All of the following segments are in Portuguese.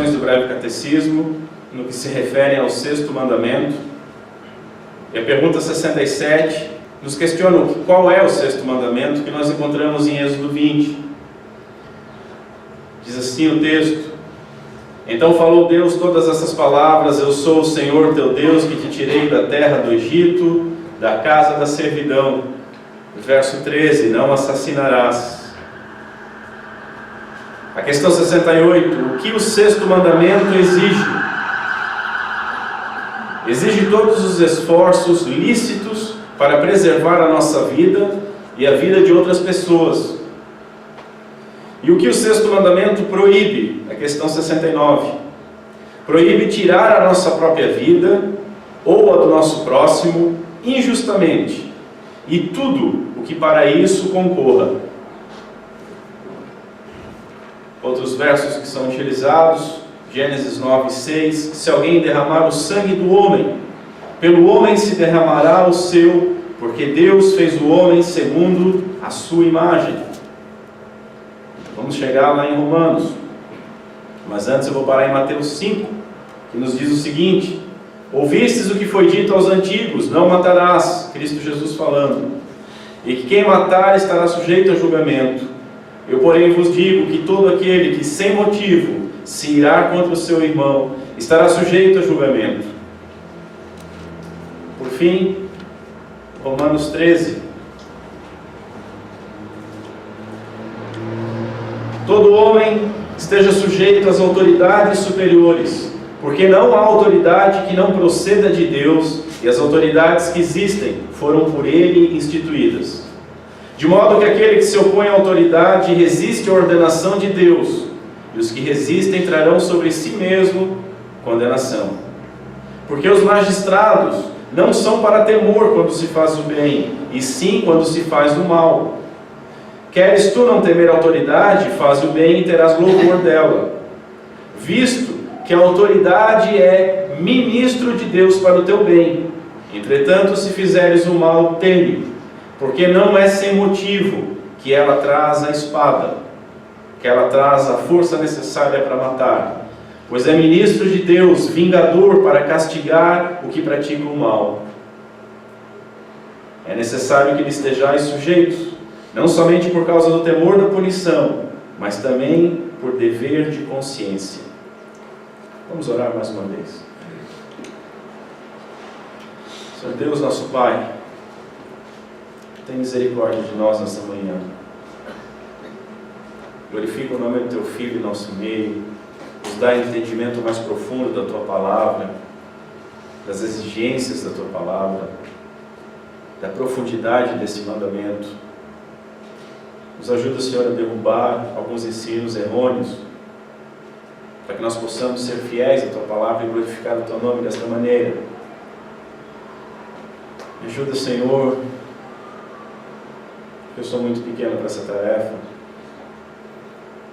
questões do breve catecismo, no que se refere ao sexto mandamento. E a pergunta 67 nos questiona qual é o sexto mandamento que nós encontramos em Êxodo 20. Diz assim o texto: então falou Deus todas essas palavras: eu sou o Senhor teu Deus, que te tirei da terra do Egito, da casa da servidão. Verso 13: não assassinarás. A questão 68: o que o sexto mandamento exige? Exige todos os esforços lícitos para preservar a nossa vida e a vida de outras pessoas. E o que o sexto mandamento proíbe? A questão 69. Proíbe tirar a nossa própria vida ou a do nosso próximo injustamente, e tudo o que para isso concorra. Outros versos que são utilizados, Gênesis 9:6: se alguém derramar o sangue do homem, pelo homem se derramará o seu, porque Deus fez o homem segundo a sua imagem. Vamos chegar lá em Romanos, mas antes eu vou parar em Mateus 5, que nos diz o seguinte: ouvistes o que foi dito aos antigos, não matarás, Cristo Jesus falando, e que quem matar estará sujeito a julgamento. Eu, porém, vos digo que todo aquele que sem motivo se irá contra o seu irmão estará sujeito a julgamento. Por fim, Romanos 13: todo homem esteja sujeito às autoridades superiores, porque não há autoridade que não proceda de Deus, e as autoridades que existem foram por Ele instituídas. De modo que aquele que se opõe à autoridade resiste à ordenação de Deus, e os que resistem trarão sobre si mesmo condenação. Porque os magistrados não são para temor quando se faz o bem, e sim quando se faz o mal. Queres tu não temer a autoridade, faz o bem e terás louvor dela, visto que a autoridade é ministro de Deus para o teu bem. Entretanto, se fizeres o mal, teme, porque não é sem motivo que ela traz a espada, que ela traz a força necessária para matar, pois é ministro de Deus, vingador para castigar o que pratica o mal. É necessário que lhe estejais sujeitos, não somente por causa do temor da punição, mas também por dever de consciência. Vamos orar mais uma vez. Senhor Deus, nosso Pai, tem misericórdia de nós nesta manhã. Glorifica o nome do Teu Filho em nosso meio, nos dá entendimento mais profundo da Tua Palavra, das exigências da Tua Palavra, da profundidade desse mandamento. Nos ajuda, Senhor, a derrubar alguns ensinos errôneos, para que nós possamos ser fiéis à Tua Palavra e glorificar o Teu nome desta maneira. Me ajuda, Senhor, eu sou muito pequeno para essa tarefa.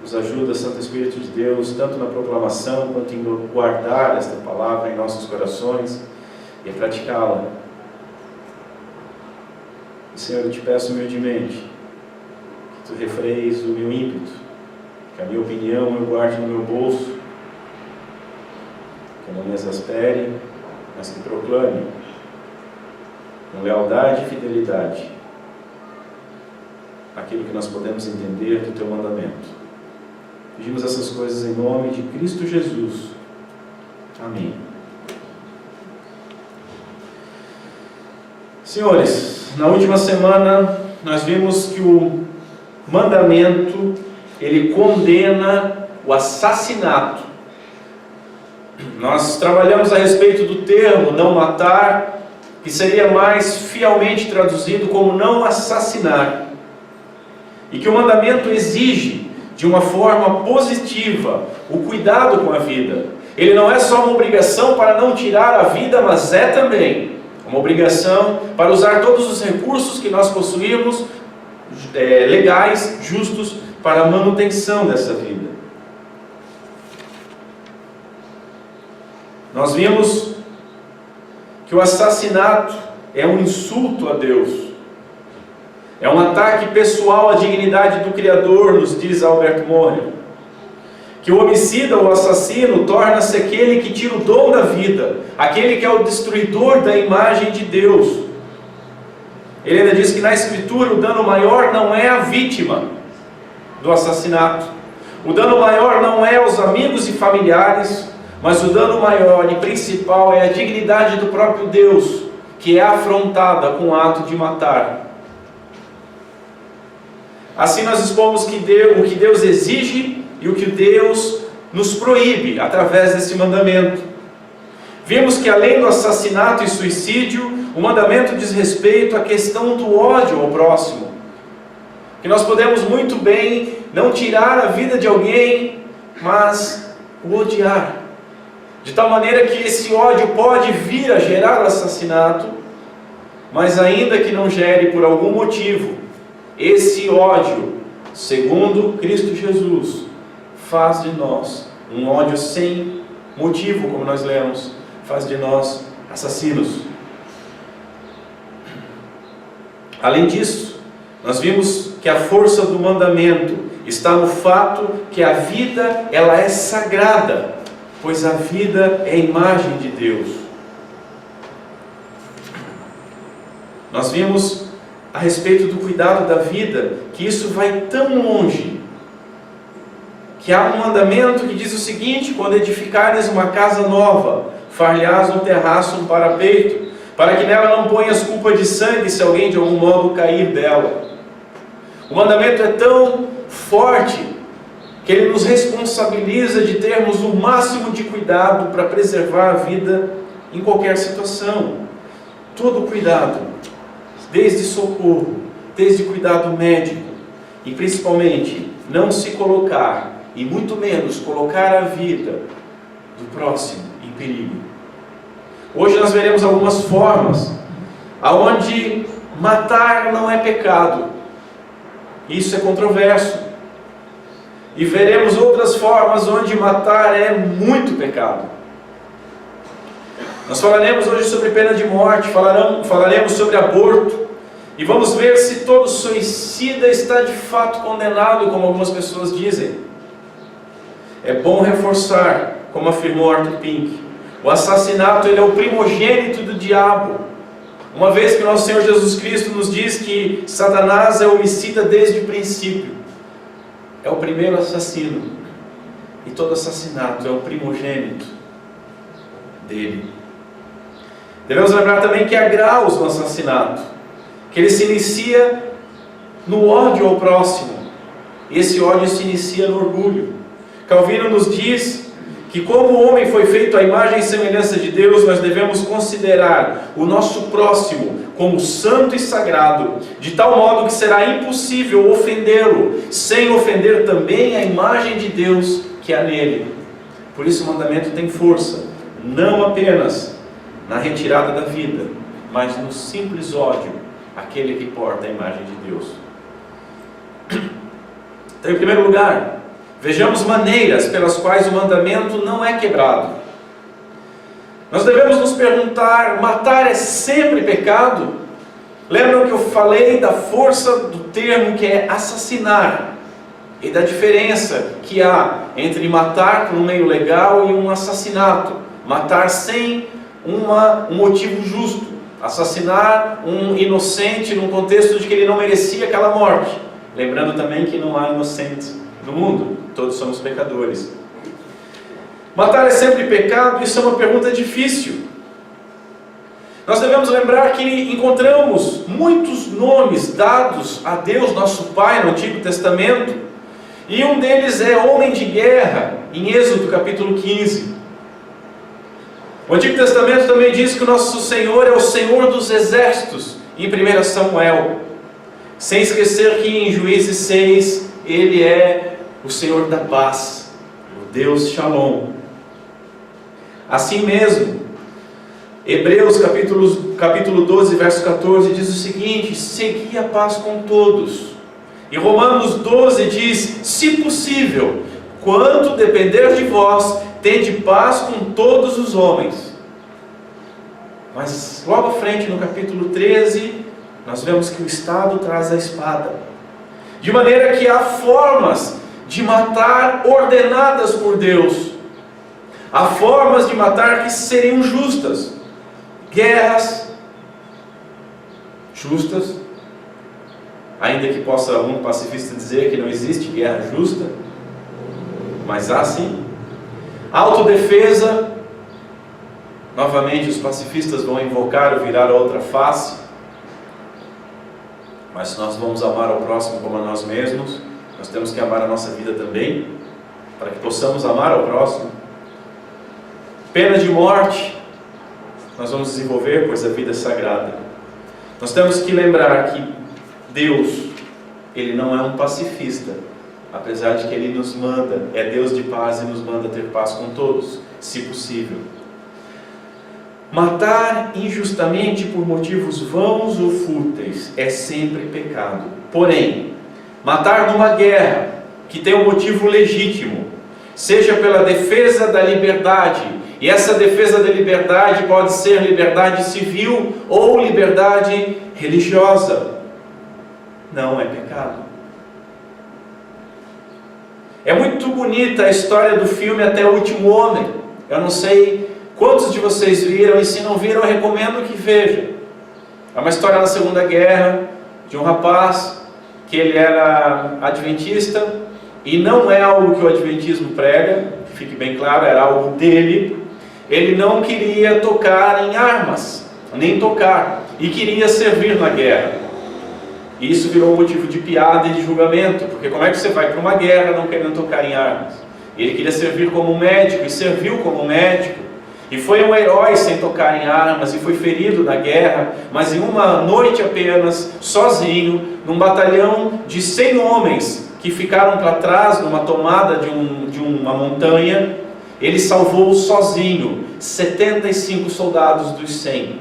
Nos ajuda, Santo Espírito de Deus, tanto na proclamação quanto em guardar esta palavra em nossos corações e a praticá-la. E, Senhor, eu te peço humildemente que Tu refreies o meu ímpeto, que a minha opinião eu guarde no meu bolso, que eu não me exaspere, mas que proclame com lealdade e fidelidade aquilo que nós podemos entender do Teu mandamento. Pedimos essas coisas em nome de Cristo Jesus. Amém. Senhores, na última semana nós vimos que o mandamento, ele condena o assassinato. Nós trabalhamos a respeito do termo não matar, que seria mais fielmente traduzido como não assassinar. E que o mandamento exige, de uma forma positiva, o cuidado com a vida. Ele não é só uma obrigação para não tirar a vida, mas é também uma obrigação para usar todos os recursos que nós possuímos, legais, justos, para a manutenção dessa vida. Nós vimos que o assassinato é um insulto a Deus. É um ataque pessoal à dignidade do Criador, nos diz Albert Morer. que o homicida ou assassino torna-se aquele que tira o dom da vida, aquele que é o destruidor da imagem de Deus. Ele ainda diz que na Escritura o dano maior não é a vítima do assassinato. O dano maior não é os amigos e familiares, mas o dano maior e principal é a dignidade do próprio Deus, que é afrontada com o ato de matar. Assim nós expomos o que Deus exige e o que Deus nos proíbe através desse mandamento. Vimos que além do assassinato e suicídio, o mandamento diz respeito à questão do ódio ao próximo. Que nós podemos muito bem não tirar a vida de alguém, mas o odiar. De tal maneira que esse ódio pode vir a gerar assassinato, mas ainda que não gere por algum motivo, esse ódio, segundo Cristo Jesus, faz de nós um ódio sem motivo, como nós lemos, faz de nós assassinos. Além disso, nós vimos que a força do mandamento está no fato que a vida ela é sagrada, pois a vida é a imagem de Deus. Nós vimos a respeito do cuidado da vida, que isso vai tão longe, que há um mandamento que diz o seguinte: quando edificares uma casa nova, far-lhe-ás um terraço, um parapeito, para que nela não ponhas culpa de sangue, se alguém de algum modo cair dela. O mandamento é tão forte, que ele nos responsabiliza de termos o máximo de cuidado para preservar a vida em qualquer situação. Todo cuidado, desde socorro, desde cuidado médico, e principalmente não se colocar, e muito menos colocar a vida do próximo em perigo. Hoje nós veremos algumas formas aonde matar não é pecado. Isso é controverso. E veremos outras formas onde matar é muito pecado. Nós falaremos hoje sobre pena de morte, falaremos sobre aborto, e vamos ver se todo suicida está de fato condenado, como algumas pessoas dizem. É bom reforçar, como afirmou Arthur Pink, o assassinato ele é o primogênito do diabo, uma vez que nosso Senhor Jesus Cristo nos diz que Satanás é homicida desde o princípio. É o primeiro assassino, e todo assassinato é o primogênito dele. Devemos lembrar também que há graus no assassinato, que ele se inicia no ódio ao próximo, e esse ódio se inicia no orgulho. Calvino nos diz que como o homem foi feito à imagem e semelhança de Deus, nós devemos considerar o nosso próximo como santo e sagrado, de tal modo que será impossível ofendê-lo, sem ofender também a imagem de Deus que há nele. Por isso o mandamento tem força, não apenas na retirada da vida, mas no simples ódio àquele que porta a imagem de Deus. Então, em primeiro lugar, vejamos maneiras pelas quais o mandamento não é quebrado. Nós devemos nos perguntar: matar é sempre pecado? Lembram que eu falei da força do termo que é assassinar, e da diferença que há entre matar por um meio legal e um assassinato. Matar sem um motivo justo, assassinar um inocente num contexto de que ele não merecia aquela morte. Lembrando também que não há inocentes no mundo, todos somos pecadores. Matar é sempre pecado? Isso é uma pergunta difícil. Nós devemos lembrar que encontramos muitos nomes dados a Deus, nosso Pai, no Antigo Testamento, e um deles é homem de guerra, em Êxodo capítulo 15. O Antigo Testamento também diz que o nosso Senhor é o Senhor dos exércitos, em 1 Samuel. Sem esquecer que em Juízes 6, Ele é o Senhor da paz, o Deus Shalom. Assim mesmo, Hebreus capítulo 12, verso 14, diz o seguinte: segui a paz com todos. E Romanos 12 diz: se possível, quanto depender de vós, tende paz com todos os homens. Mas logo à frente, no capítulo 13, nós vemos que o Estado traz a espada. De maneira que há formas de matar ordenadas por Deus. Há formas de matar que seriam justas. Guerras justas, ainda que possa um pacifista dizer que não existe guerra justa, mas há sim. Autodefesa, novamente os pacifistas vão invocar o virar a outra face, mas se nós vamos amar ao próximo como a nós mesmos, nós temos que amar a nossa vida também, para que possamos amar ao próximo. Pena de morte, nós vamos desenvolver, pois a vida é sagrada. Nós temos que lembrar que Deus, Ele não é um pacifista, apesar de que Ele nos manda, é Deus de paz e nos manda ter paz com todos, se possível. Matar injustamente por motivos vãos ou fúteis é sempre pecado. Porém, matar numa guerra que tem um motivo legítimo, seja pela defesa da liberdade, e essa defesa da liberdade pode ser liberdade civil ou liberdade religiosa, não é pecado. É muito bonita a história do filme Até o Último Homem. Eu não sei quantos de vocês viram, e se não viram, eu recomendo que vejam. É uma história na Segunda Guerra, de um rapaz que ele era adventista, e não é algo que o adventismo prega, que fique bem claro, era algo dele. Ele não queria tocar em armas, nem tocar, e queria servir na guerra. E isso virou motivo de piada e de julgamento, porque como é que você vai para uma guerra não querendo tocar em armas? Ele queria servir como médico, e serviu como médico, e foi um herói sem tocar em armas, e foi ferido na guerra, mas em uma noite apenas, sozinho, num batalhão de 100 homens, que ficaram para trás numa tomada de uma montanha, ele salvou sozinho 75 soldados dos 100.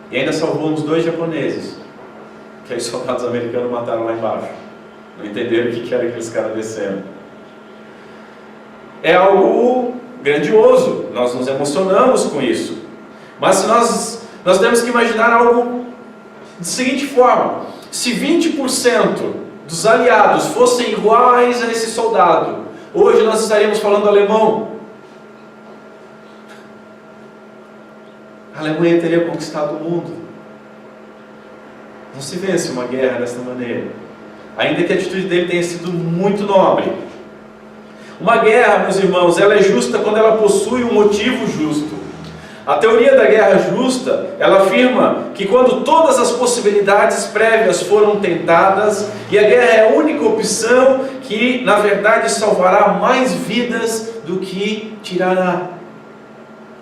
E ainda salvou uns 2 japoneses, que aí os soldados americanos mataram lá embaixo. Não entenderam o que era aqueles caras descendo. É algo grandioso, nós nos emocionamos com isso. Mas nós temos que imaginar algo da seguinte forma: se 20% dos aliados fossem iguais a esse soldado, hoje nós estaríamos falando alemão. A Alemanha teria conquistado o mundo. Não se vence uma guerra desta maneira, ainda que a atitude dele tenha sido muito nobre. Uma guerra, meus irmãos, ela é justa quando ela possui um motivo justo. A teoria da guerra justa, ela afirma que quando todas as possibilidades prévias foram tentadas, e a guerra é a única opção que, na verdade, salvará mais vidas do que tirará.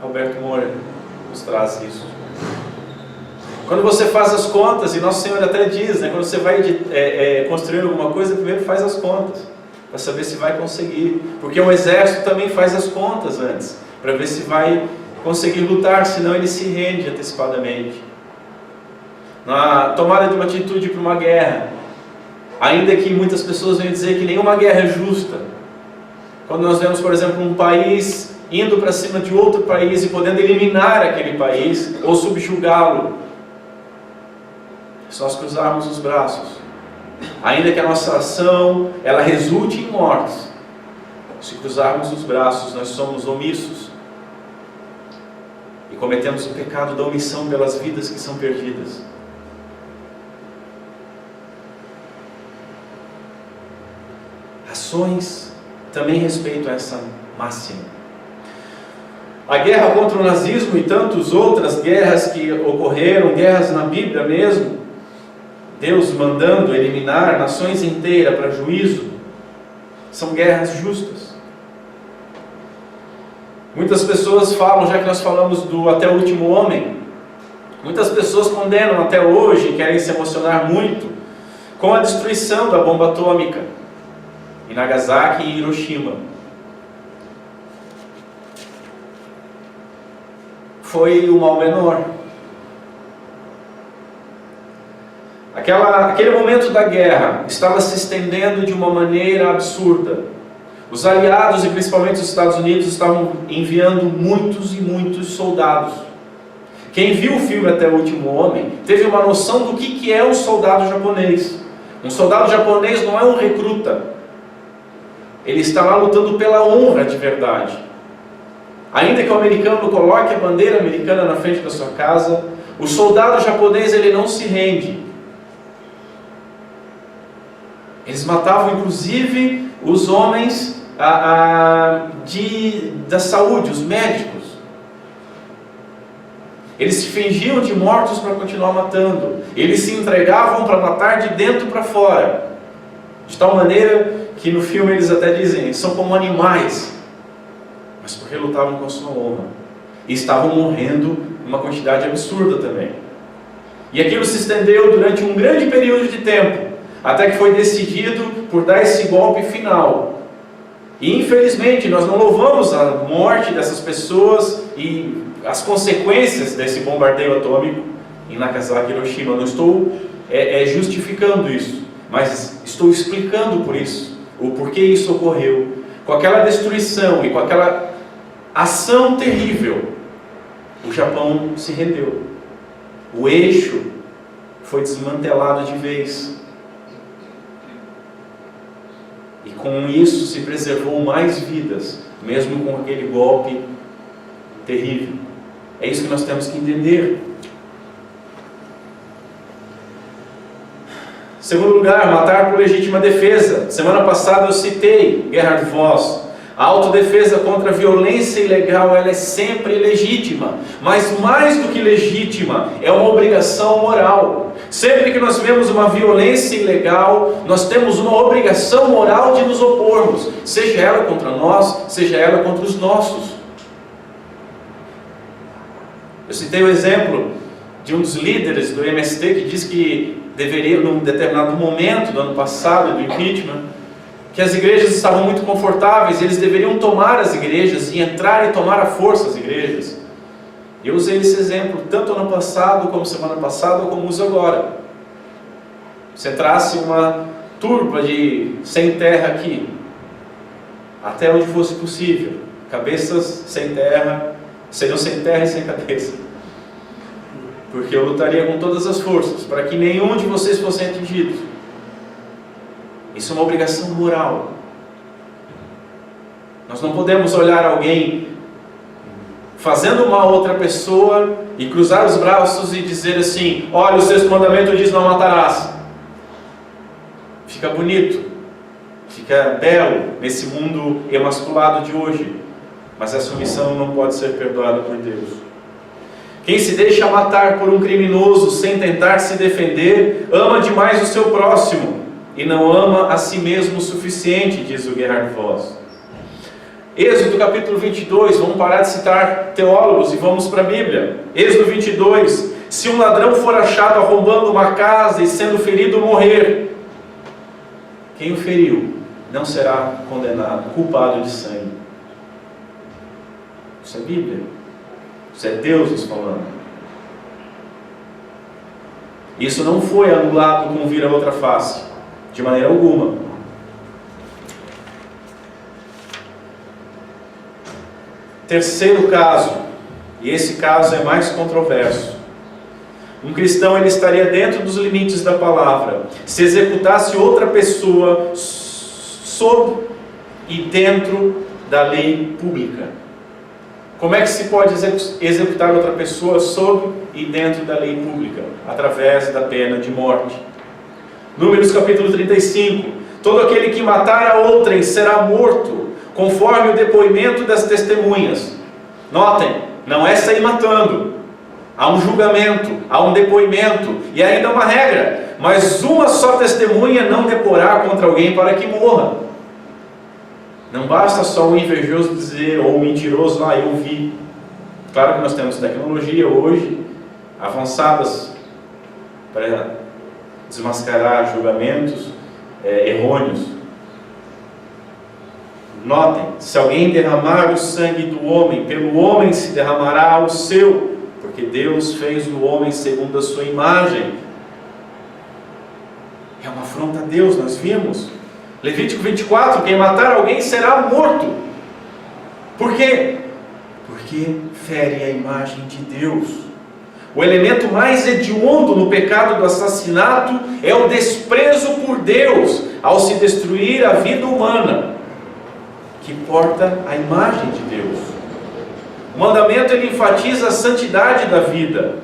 Alberto Moura nos traz isso. Quando você faz as contas, e Nosso Senhor até diz, quando você vai construir alguma coisa, primeiro faz as contas, para saber se vai conseguir, porque o exército também faz as contas antes, para ver se vai conseguir lutar, senão ele se rende antecipadamente. Na tomada de uma atitude para uma guerra, ainda que muitas pessoas venham dizer que nenhuma guerra é justa, quando nós vemos, por exemplo, um país indo para cima de outro país e podendo eliminar aquele país ou subjugá-lo, se nós cruzarmos os braços, ainda que a nossa ação ela resulte em mortes, se cruzarmos os braços, nós somos omissos e cometemos o pecado da omissão pelas vidas que são perdidas. Ações também respeitam essa máxima. A guerra contra o nazismo e tantas outras guerras que ocorreram, guerras na Bíblia mesmo, Deus mandando eliminar nações inteiras para juízo, são guerras justas. Muitas pessoas falam, já que nós falamos do Até o Último Homem, muitas pessoas condenam até hoje, querem se emocionar muito, com a destruição da bomba atômica em Nagasaki e Hiroshima. Foi o mal menor. Aquele momento da guerra estava se estendendo de uma maneira absurda. Os aliados, e principalmente os Estados Unidos, estavam enviando muitos e muitos soldados. Quem viu o filme Até o Último Homem teve uma noção do que é um soldado japonês. Um soldado japonês não é um recruta. Ele está lá lutando pela honra de verdade. Ainda que o americano coloque a bandeira americana na frente da sua casa, o soldado japonês ele não se rende. Eles matavam inclusive os homens da saúde, os médicos. Eles se fingiam de mortos para continuar matando. Eles se entregavam para matar de dentro para fora. De tal maneira que no filme eles até dizem, são como animais. Mas porque lutavam com a sua honra. E estavam morrendo uma quantidade absurda também. E aquilo se estendeu durante um grande período de tempo, até que foi decidido por dar esse golpe final. E infelizmente nós não louvamos a morte dessas pessoas e as consequências desse bombardeio atômico em Nagasaki e Hiroshima. Não estou justificando isso, mas estou explicando por isso, o porquê isso ocorreu. Com aquela destruição e com aquela ação terrível, o Japão se rendeu. O eixo foi desmantelado de vez. E com isso se preservou mais vidas, mesmo com aquele golpe terrível. É isso que nós temos que entender. Segundo lugar, matar por legítima defesa. Semana passada eu citei Gerhard Voss. A autodefesa contra a violência ilegal, ela é sempre legítima, mas mais do que legítima, é uma obrigação moral. Sempre que nós vemos uma violência ilegal, nós temos uma obrigação moral de nos opormos, seja ela contra nós, seja ela contra os nossos. Eu citei o exemplo de um dos líderes do MST que diz que deveria, num determinado momento do ano passado, do impeachment, que as igrejas estavam muito confortáveis, eles deveriam tomar as igrejas e entrar e tomar à força as igrejas. Eu usei esse exemplo tanto ano passado, como semana passada, como uso agora. Se entrasse uma turba de sem terra aqui, até onde fosse possível, cabeças sem terra, seriam sem terra e sem cabeça. Porque eu lutaria com todas as forças, para que nenhum de vocês fosse atingido. Isso é uma obrigação moral. Nós não podemos olhar alguém fazendo mal a outra pessoa e cruzar os braços e dizer assim: olha, o sexto mandamento diz não matarás. Fica bonito, fica belo nesse mundo emasculado de hoje, mas essa omissão não pode ser perdoada por Deus. Quem se deixa matar por um criminoso sem tentar se defender, ama demais o seu próximo e não ama a si mesmo o suficiente, diz o Gerhard Voss. Êxodo capítulo 22, vamos parar de citar teólogos e vamos para a Bíblia. Êxodo 22, se um ladrão for achado arrombando uma casa e sendo ferido morrer, quem o feriu não será condenado, culpado de sangue. Isso é Bíblia, isso é Deus nos falando. Isso não foi anulado com vira outra face, de maneira alguma. Terceiro caso, e esse caso é mais controverso. Um cristão ele estaria dentro dos limites da palavra se executasse outra pessoa sob e dentro da lei pública. Como é que se pode executar outra pessoa sob e dentro da lei pública? Através da pena de morte. Números capítulo 35, todo aquele que matar a outrem será morto, conforme o depoimento das testemunhas. Notem, não é sair matando, há um julgamento, há um depoimento, e ainda uma regra, mas uma só testemunha não deporá contra alguém para que morra. Não basta só o invejoso dizer, ou o mentiroso, eu vi. Claro que nós temos tecnologia hoje, avançadas, para desmascarar julgamentos errôneos. Notem, se alguém derramar o sangue do homem, pelo homem se derramará o seu, porque Deus fez o homem segundo a sua imagem. É uma afronta a Deus, nós vimos. Levítico 24, quem matar alguém será morto. Por quê? Porque fere a imagem de Deus. O elemento mais hediondo no pecado do assassinato é o desprezo por Deus ao se destruir a vida humana, que porta a imagem de Deus. O mandamento ele enfatiza a santidade da vida.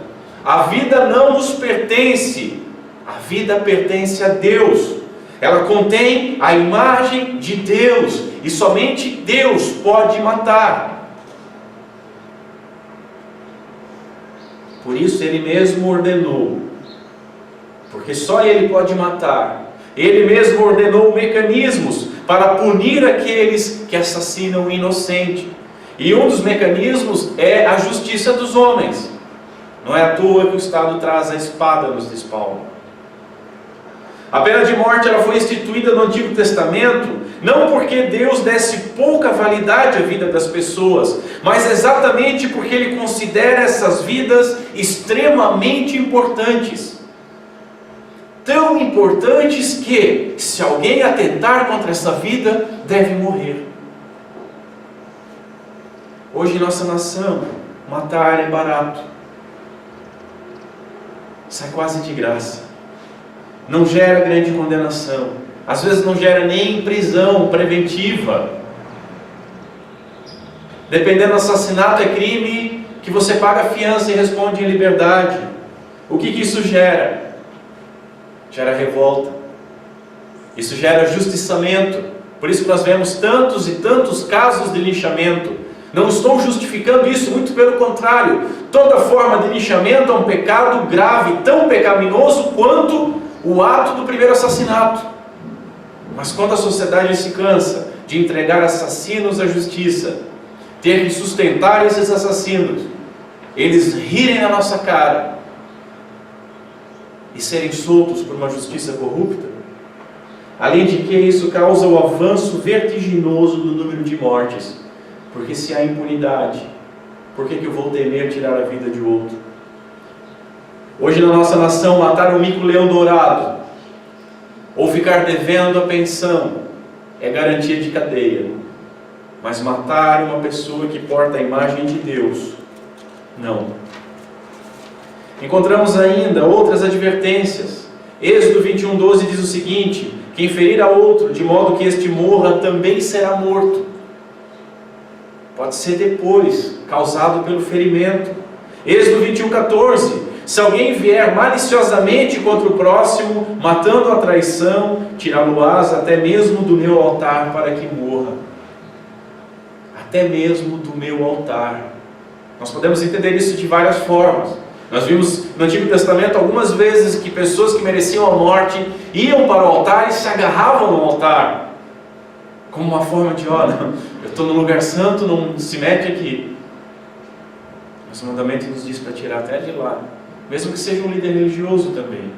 A vida não nos pertence, a vida pertence a Deus. Ela contém a imagem de Deus e somente Deus pode matar. Por isso Ele mesmo ordenou, porque só Ele pode matar. Ele mesmo ordenou mecanismos para punir aqueles que assassinam o inocente. E um dos mecanismos é a justiça dos homens. Não é à toa que o Estado traz a espada, nos diz Paulo. A pena de morte ela foi instituída no Antigo Testamento, não porque Deus desse pouca validade à vida das pessoas, mas exatamente porque Ele considera essas vidas extremamente importantes. Tão importantes que, se alguém atentar contra essa vida, deve morrer. Hoje em nossa nação, matar é barato. Sai quase de graça. Não gera grande condenação. Às vezes não gera nem prisão preventiva. Dependendo do assassinato, é crime que você paga fiança e responde em liberdade. O que isso gera? Gera revolta. Isso gera justiçamento. Por isso que nós vemos tantos e tantos casos de linchamento. Não estou justificando isso, muito pelo contrário. Toda forma de linchamento é um pecado grave, tão pecaminoso quanto o ato do primeiro assassinato. Mas quando a sociedade se cansa de entregar assassinos à justiça, ter que sustentar esses assassinos, eles rirem na nossa cara e serem soltos por uma justiça corrupta, além de que isso causa o avanço vertiginoso do número de mortes, porque se há impunidade, por que eu vou temer tirar a vida de outro? Hoje na nossa nação, matar um mico-leão dourado ou ficar devendo a pensão é garantia de cadeia. Mas matar uma pessoa que porta a imagem de Deus, não. Encontramos ainda outras advertências. Êxodo 21:12 diz o seguinte: quem ferir a outro, de modo que este morra, também será morto. Pode ser depois, causado pelo ferimento. Êxodo 21:14: se alguém vier maliciosamente contra o próximo, matando a traição, tirá-lo-ás até mesmo do meu altar para que morra. Até mesmo do meu altar. Nós podemos entender isso de várias formas. Nós vimos no Antigo Testamento algumas vezes que pessoas que mereciam a morte iam para o altar e se agarravam no altar, como uma forma de, olha, eu estou no lugar santo, não se mete aqui. Mas o mandamento nos diz para tirar até de lá, mesmo que seja um líder religioso também.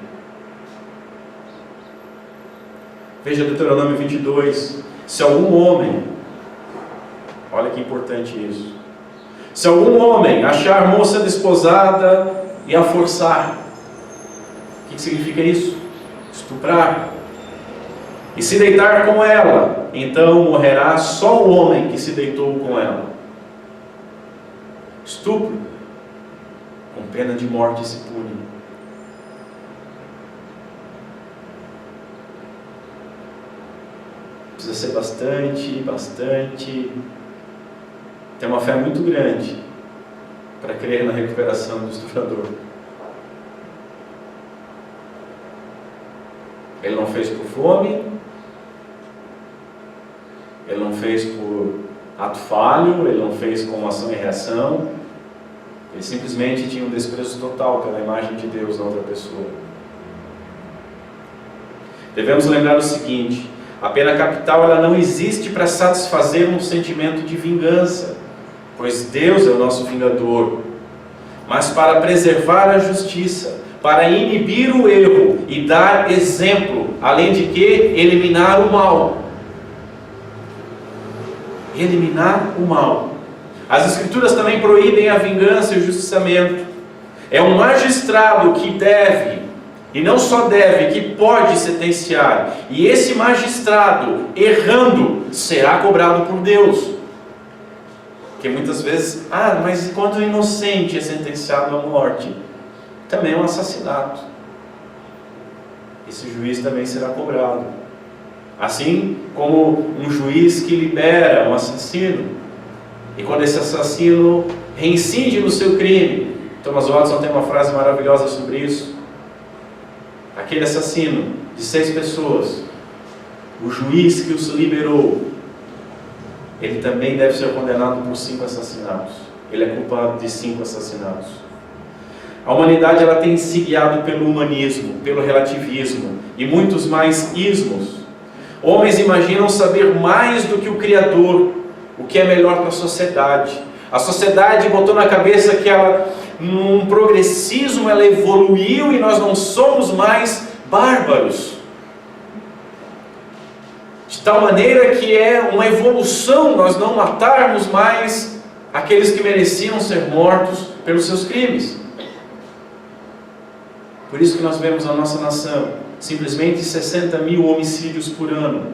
Veja Deuteronômio 22. Se algum homem, olha que importante isso, se algum homem achar moça desposada e a forçar, o que significa isso? Estuprar, e se deitar com ela, então morrerá só o homem que se deitou com ela. Estupro, com pena de morte se pune. Precisa ser bastante, ter uma fé muito grande para crer na recuperação do estuprador. Ele não fez por fome, ele não fez por ato falho, ele não fez com ação e reação, ele simplesmente tinha um desprezo total pela imagem de Deus na outra pessoa. Devemos lembrar o seguinte: a pena capital ela não existe para satisfazer um sentimento de vingança, pois Deus é o nosso vingador, mas para preservar a justiça, para inibir o erro e dar exemplo, além de que eliminar o mal. Eliminar o mal. As Escrituras também proíbem a vingança e o justiçamento. É um magistrado que deve, e não só deve, que pode sentenciar. E esse magistrado, errando, será cobrado por Deus. Porque muitas vezes, mas quando o inocente é sentenciado à morte, também é um assassinato. Esse juiz também será cobrado. Assim como um juiz que libera um assassino, e quando esse assassino reincide no seu crime, Thomas Watson tem uma frase maravilhosa sobre isso. Aquele assassino de 6 pessoas, o juiz que os liberou, ele também deve ser condenado por 5 assassinatos. Ele é culpado de 5 assassinatos. A humanidade ela tem se guiado pelo humanismo, pelo relativismo e muitos mais ismos. Homens imaginam saber mais do que o Criador, o que é melhor para a sociedade. A sociedade botou na cabeça que ela, num progressismo, ela evoluiu e nós não somos mais bárbaros. De tal maneira que é uma evolução nós não matarmos mais aqueles que mereciam ser mortos pelos seus crimes. Por isso que nós vemos na nossa nação simplesmente 60 mil homicídios por ano.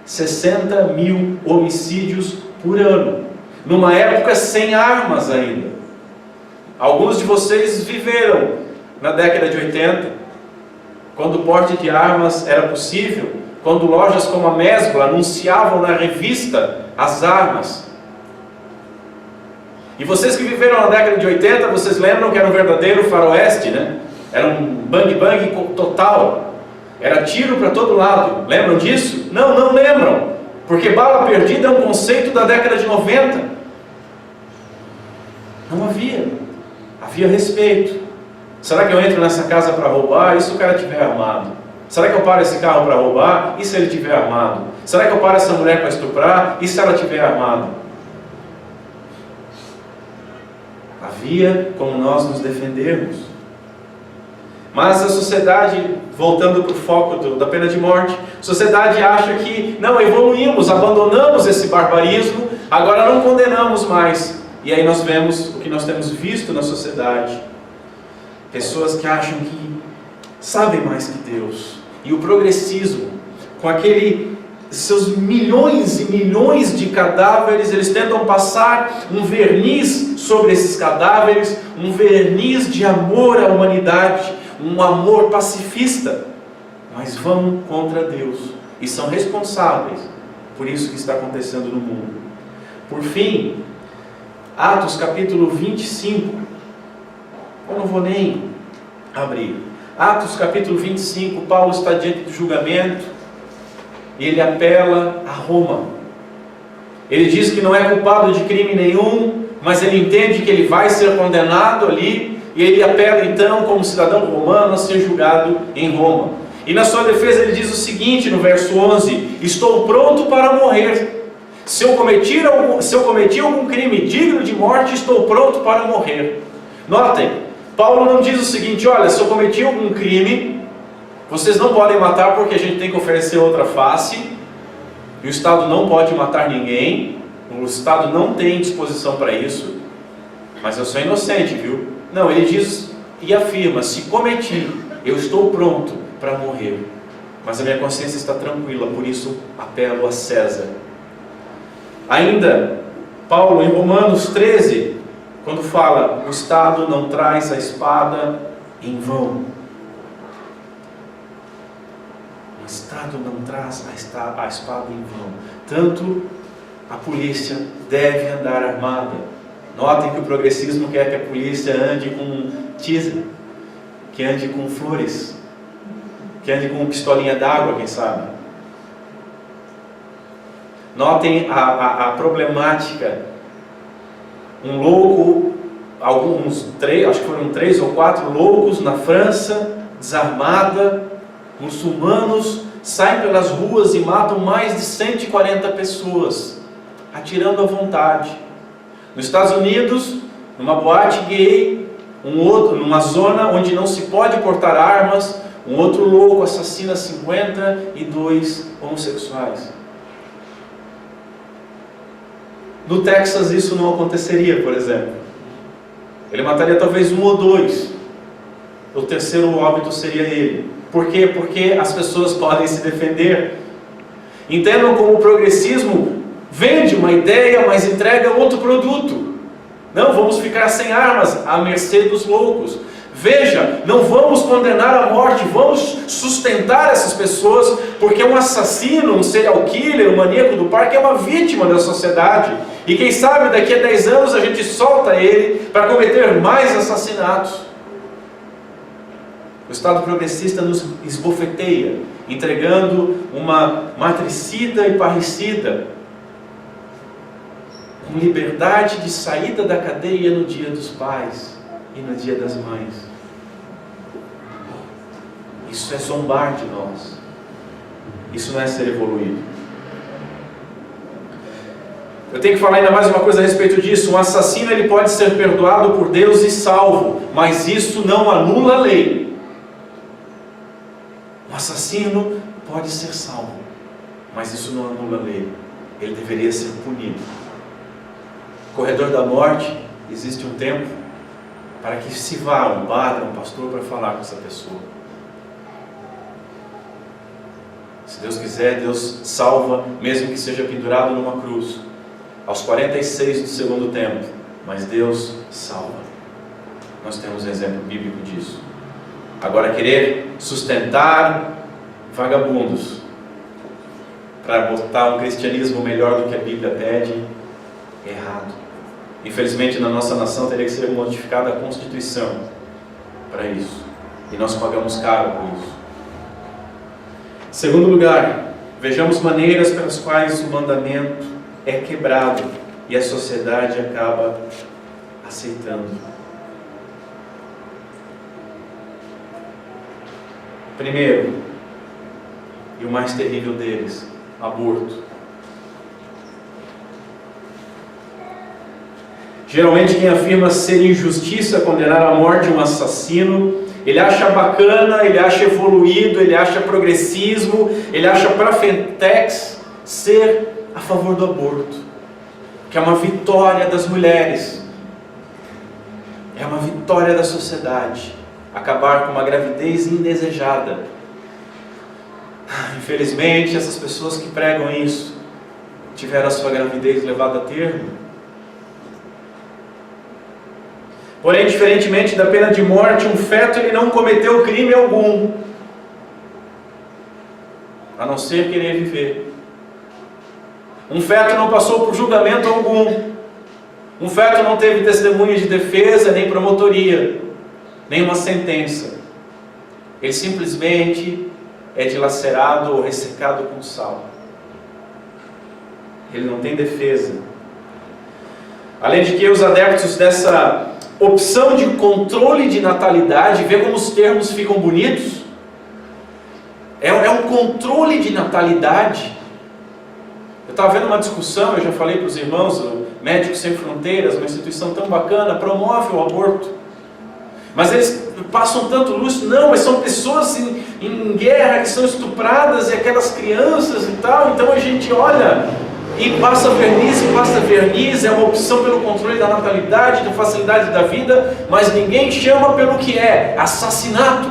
60 mil homicídios por ano. Numa época sem armas ainda. Alguns de vocês viveram na década de 80, quando o porte de armas era possível, quando lojas como a Mesbla anunciavam na revista as armas. E vocês que viveram na década de 80, vocês lembram que era um verdadeiro faroeste, né? Era um bang-bang total. Era tiro para todo lado. Lembram disso? Não lembram. Porque bala perdida é um conceito da década de 90. Não havia. Havia respeito. Será que eu entro nessa casa para roubar? E se o cara estiver armado? Será que eu paro esse carro para roubar? E se ele estiver armado? Será que eu paro essa mulher para estuprar? E se ela estiver armada? Havia como nós nos defendermos. Mas a sociedade, voltando para o foco da pena de morte, a sociedade acha que não, evoluímos, abandonamos esse barbarismo, agora não condenamos mais. E aí nós vemos o que nós temos visto na sociedade. Pessoas que acham que sabem mais que Deus. E o progressismo, com seus milhões e milhões de cadáveres, eles tentam passar um verniz sobre esses cadáveres, um verniz de amor à humanidade, um amor pacifista, mas vão contra Deus e são responsáveis por isso que está acontecendo no mundo. Por fim, Atos capítulo 25, eu não vou nem abrir. Atos capítulo 25, Paulo está diante do julgamento e ele apela a Roma. Ele diz que não é culpado de crime nenhum, mas ele entende que ele vai ser condenado ali. E ele apela então, como cidadão romano, a ser julgado em Roma. E na sua defesa ele diz o seguinte no verso 11: estou pronto para morrer. Se eu cometi algum crime digno de morte, estou pronto para morrer. Notem, Paulo não diz o seguinte: olha, se eu cometi algum crime, vocês não podem matar porque a gente tem que oferecer outra face. E o Estado não pode matar ninguém. O Estado não tem disposição para isso. Mas eu sou inocente, viu? Não, ele diz e afirma: se cometi, eu estou pronto para morrer, mas a minha consciência está tranquila, por isso apelo a César. Ainda, Paulo em Romanos 13, quando fala: o Estado não traz a espada em vão. O Estado não traz a espada em vão. Tanto a polícia deve andar armada. Notem que o progressismo quer que a polícia ande com teaser, que ande com flores, que ande com pistolinha d'água, quem sabe. Notem a problemática. Um louco, acho que foram 3 ou 4 loucos na França, desarmada, muçulmanos, saem pelas ruas e matam mais de 140 pessoas, atirando à vontade. Nos Estados Unidos, numa boate gay, numa zona onde não se pode portar armas, um outro louco assassina 52 homossexuais. No Texas isso não aconteceria, por exemplo. Ele mataria talvez 1 ou 2. O terceiro óbito seria ele. Por quê? Porque as pessoas podem se defender. Entendam como o progressismo vende uma ideia, mas entrega outro produto. Não, vamos ficar sem armas, à mercê dos loucos. Veja, não vamos condenar à morte, vamos sustentar essas pessoas, porque um assassino, um serial killer, um maníaco do parque é uma vítima da sociedade. E quem sabe daqui a 10 anos a gente solta ele para cometer mais assassinatos. O Estado progressista nos esbofeteia, entregando uma matricida e parricida, com liberdade de saída da cadeia no dia dos pais e no dia das mães. Isso é zombar de nós. Isso não é ser evoluído. Eu tenho que falar ainda mais uma coisa a respeito disso. Um assassino ele pode ser perdoado por Deus e salvo, mas isso não anula a lei. Um assassino pode ser salvo, mas isso não anula a lei. Ele deveria ser punido. Corredor da morte, existe um tempo para que se vá um padre, um pastor para falar com essa pessoa. Se Deus quiser, Deus salva, mesmo que seja pendurado numa cruz, aos 46 do segundo tempo, mas Deus salva. Nós temos um exemplo bíblico disso. Agora, querer sustentar vagabundos para botar um cristianismo melhor do que a Bíblia pede, é errado. Infelizmente, na nossa nação teria que ser modificada a Constituição para isso, e nós pagamos caro por isso. Em segundo lugar, vejamos maneiras pelas quais o mandamento é quebrado e a sociedade acaba aceitando. Primeiro, e o mais terrível deles, aborto. Geralmente quem afirma ser injustiça condenar à morte um assassino, ele acha bacana, ele acha evoluído, ele acha progressismo, ele acha prafentex ser a favor do aborto, que é uma vitória das mulheres, é uma vitória da sociedade, acabar com uma gravidez indesejada. Infelizmente, essas pessoas que pregam isso, tiveram a sua gravidez levada a termo. Porém, diferentemente da pena de morte, um feto ele não cometeu crime algum, a não ser querer viver. Um feto não passou por julgamento algum. Um feto não teve testemunha de defesa, nem promotoria, nem uma sentença. Ele simplesmente é dilacerado ou ressecado com sal. Ele não tem defesa. Além de que os adeptos dessa opção de controle de natalidade, vê como os termos ficam bonitos? É um controle de natalidade. Eu estava vendo uma discussão, eu já falei para os irmãos, o Médicos Sem Fronteiras, uma instituição tão bacana, promove o aborto. Mas eles passam tanto luxo, não, mas são pessoas em guerra que são estupradas e aquelas crianças e tal, então a gente olha e passa verniz, é uma opção pelo controle da natalidade, da facilidade da vida, mas ninguém chama pelo que é, assassinato.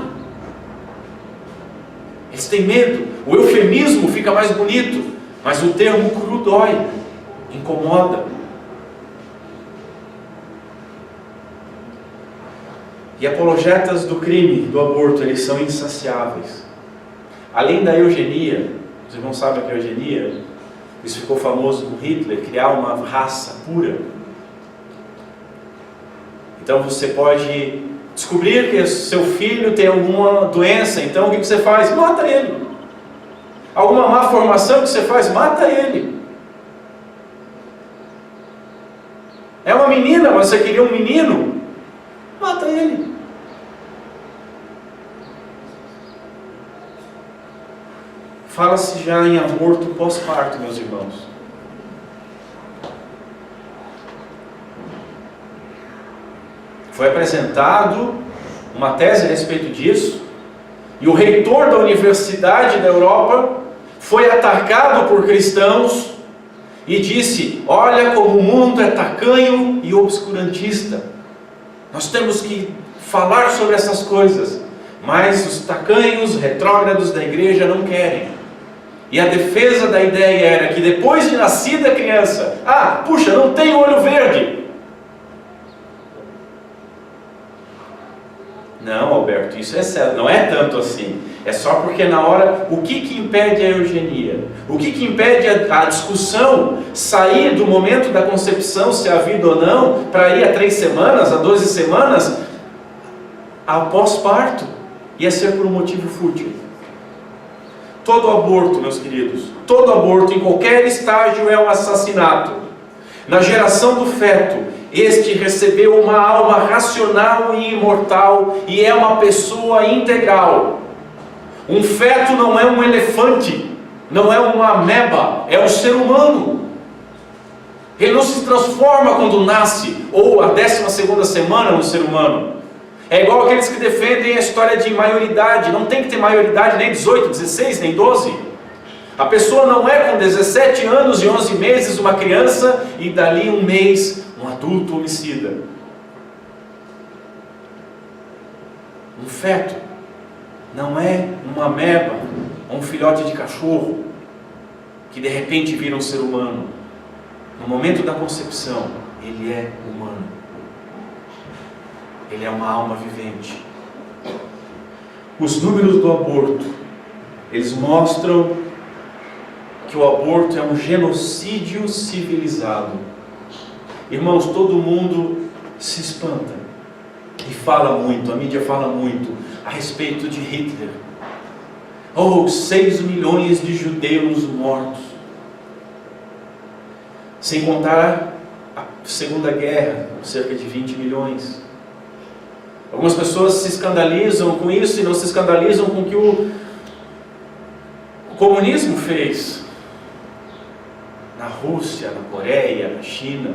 Eles têm medo, o eufemismo fica mais bonito, mas o termo cru dói, incomoda. E apologetas do crime, do aborto, eles são insaciáveis. Além da eugenia, os irmãos sabem que a eugenia, isso ficou famoso com Hitler, criar uma raça pura. Então você pode descobrir que seu filho tem alguma doença, então o que você faz? Mata ele. Alguma má formação que você faz? Mata ele. É uma menina, mas você queria um menino? Mata ele. Fala-se já em aborto pós-parto, meus irmãos. Foi apresentado uma tese a respeito disso, e o reitor da Universidade da Europa foi atacado por cristãos e disse: olha como o mundo é tacanho e obscurantista. Nós temos que falar sobre essas coisas, mas os tacanhos retrógrados da igreja não querem. E a defesa da ideia era que depois de nascida a criança, puxa, não tem olho verde. Não, Alberto, isso é certo, não é tanto assim. É só porque na hora, o que impede a eugenia? O que impede a discussão sair do momento da concepção, se há vida ou não, para ir a 3 semanas, a 12 semanas, após parto? Ia ser por um motivo fútil. Todo aborto, meus queridos, todo aborto em qualquer estágio é um assassinato. Na geração do feto, este recebeu uma alma racional e imortal e é uma pessoa integral. Um feto não é um elefante, não é uma ameba, é um ser humano. Ele não se transforma quando nasce, ou a 12ª semana no ser humano. É igual aqueles que defendem a história de maioridade. Não tem que ter maioridade nem 18, 16, nem 12. A pessoa não é com 17 anos e 11 meses uma criança e dali um mês um adulto homicida. Um feto não é uma ameba ou um filhote de cachorro que de repente vira um ser humano. No momento da concepção, ele é humano. Ele é uma alma vivente. Os números do aborto, eles mostram que o aborto é um genocídio civilizado. Irmãos, todo mundo se espanta e fala muito, a mídia fala muito a respeito de Hitler. 6 milhões de judeus mortos. Sem contar a Segunda Guerra, cerca de 20 milhões. Algumas pessoas se escandalizam com isso e não se escandalizam com o que o comunismo fez na Rússia, na Coreia, na China,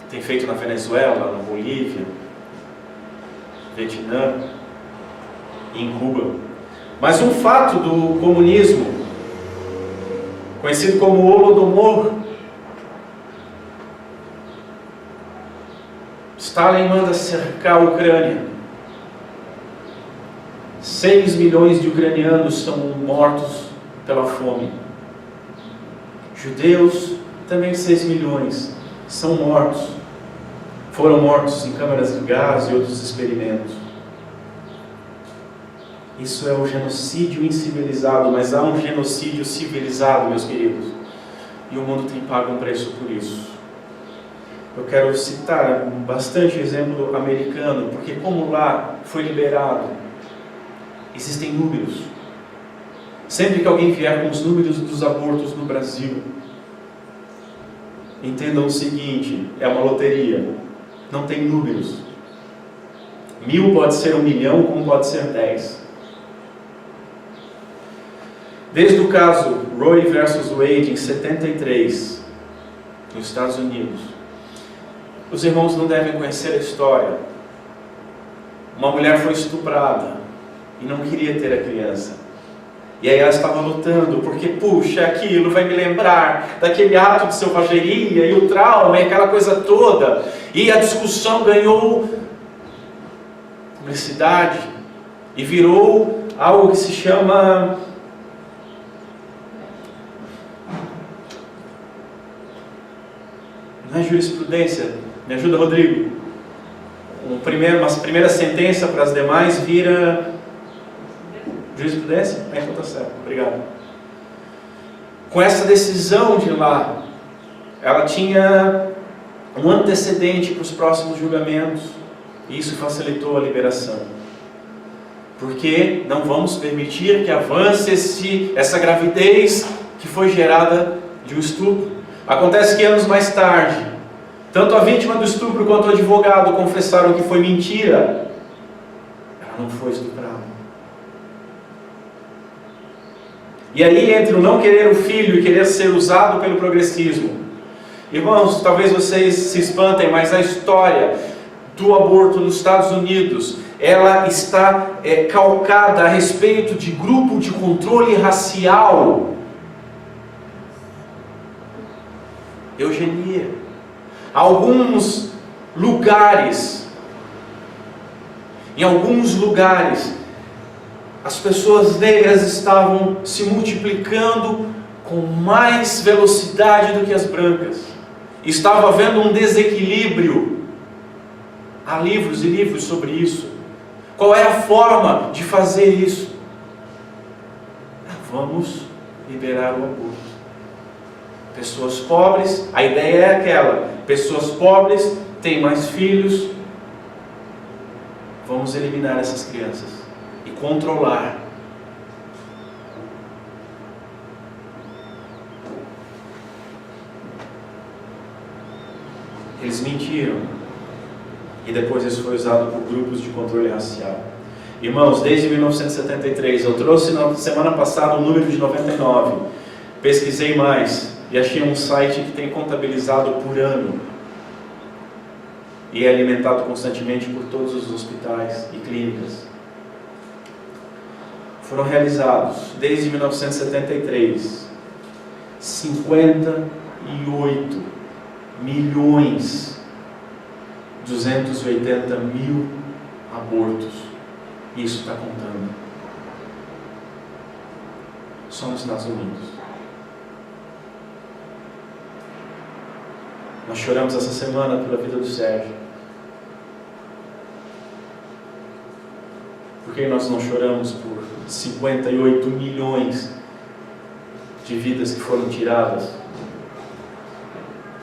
tem feito na Venezuela, na Bolívia, Vietnã e em Cuba. Mas um fato do comunismo, conhecido como Holodomor, Stalin manda cercar a Ucrânia. 6 milhões de ucranianos são mortos pela fome. Judeus, também 6 milhões, são mortos. Foram mortos em câmaras de gás e outros experimentos. Isso é um genocídio incivilizado, mas há um genocídio civilizado, meus queridos. E o mundo tem pago um preço por isso. Eu quero citar bastante exemplo americano, porque como lá foi liberado, existem números. Sempre que alguém vier com os números dos abortos no Brasil, entendam o seguinte, é uma loteria, não tem números. 1000 pode ser 1 milhão, como pode ser 10. Desde o caso Roe versus Wade em 73, nos Estados Unidos, os irmãos não devem conhecer a história. Uma mulher foi estuprada e não queria ter a criança. E aí ela estava lutando, porque, puxa, aquilo vai me lembrar daquele ato de selvageria e o trauma e aquela coisa toda. E a discussão ganhou publicidade e virou algo que se chama... não é jurisprudência. Me ajuda, Rodrigo. Uma primeira sentença para as demais vira jurisprudência? Então está certo, obrigado. Com essa decisão de lá, ela tinha um antecedente para os próximos julgamentos, e isso facilitou a liberação. Porque não vamos permitir que avance essa gravidez que foi gerada de um estupro. Acontece que anos mais tarde, tanto a vítima do estupro quanto o advogado confessaram que foi mentira. Ela não foi estuprada. E aí entre o não querer o filho e querer ser usado pelo progressismo. Irmãos, talvez vocês se espantem, mas a história do aborto nos Estados Unidos, ela está calcada a respeito de grupo de controle racial. Eugenia. Alguns lugares, em alguns lugares, as pessoas negras estavam se multiplicando com mais velocidade do que as brancas. Estava havendo um desequilíbrio. Há livros e livros sobre isso. Qual é a forma de fazer isso? Vamos liberar o aborto. Pessoas pobres, a ideia é aquela: pessoas pobres têm mais filhos. Vamos eliminar essas crianças e controlar. Eles mentiram. E depois isso foi usado por grupos de controle racial. Irmãos, desde 1973, eu trouxe na semana passada o número de 99. Pesquisei mais e achei um site que tem contabilizado por ano. E é alimentado constantemente por todos os hospitais e clínicas. Foram realizados, desde 1973, 58 milhões 280 mil abortos. Isso está contando. Só nos Estados Unidos. Nós choramos essa semana pela vida do Sérgio. Por que nós não choramos por 58 milhões de vidas que foram tiradas?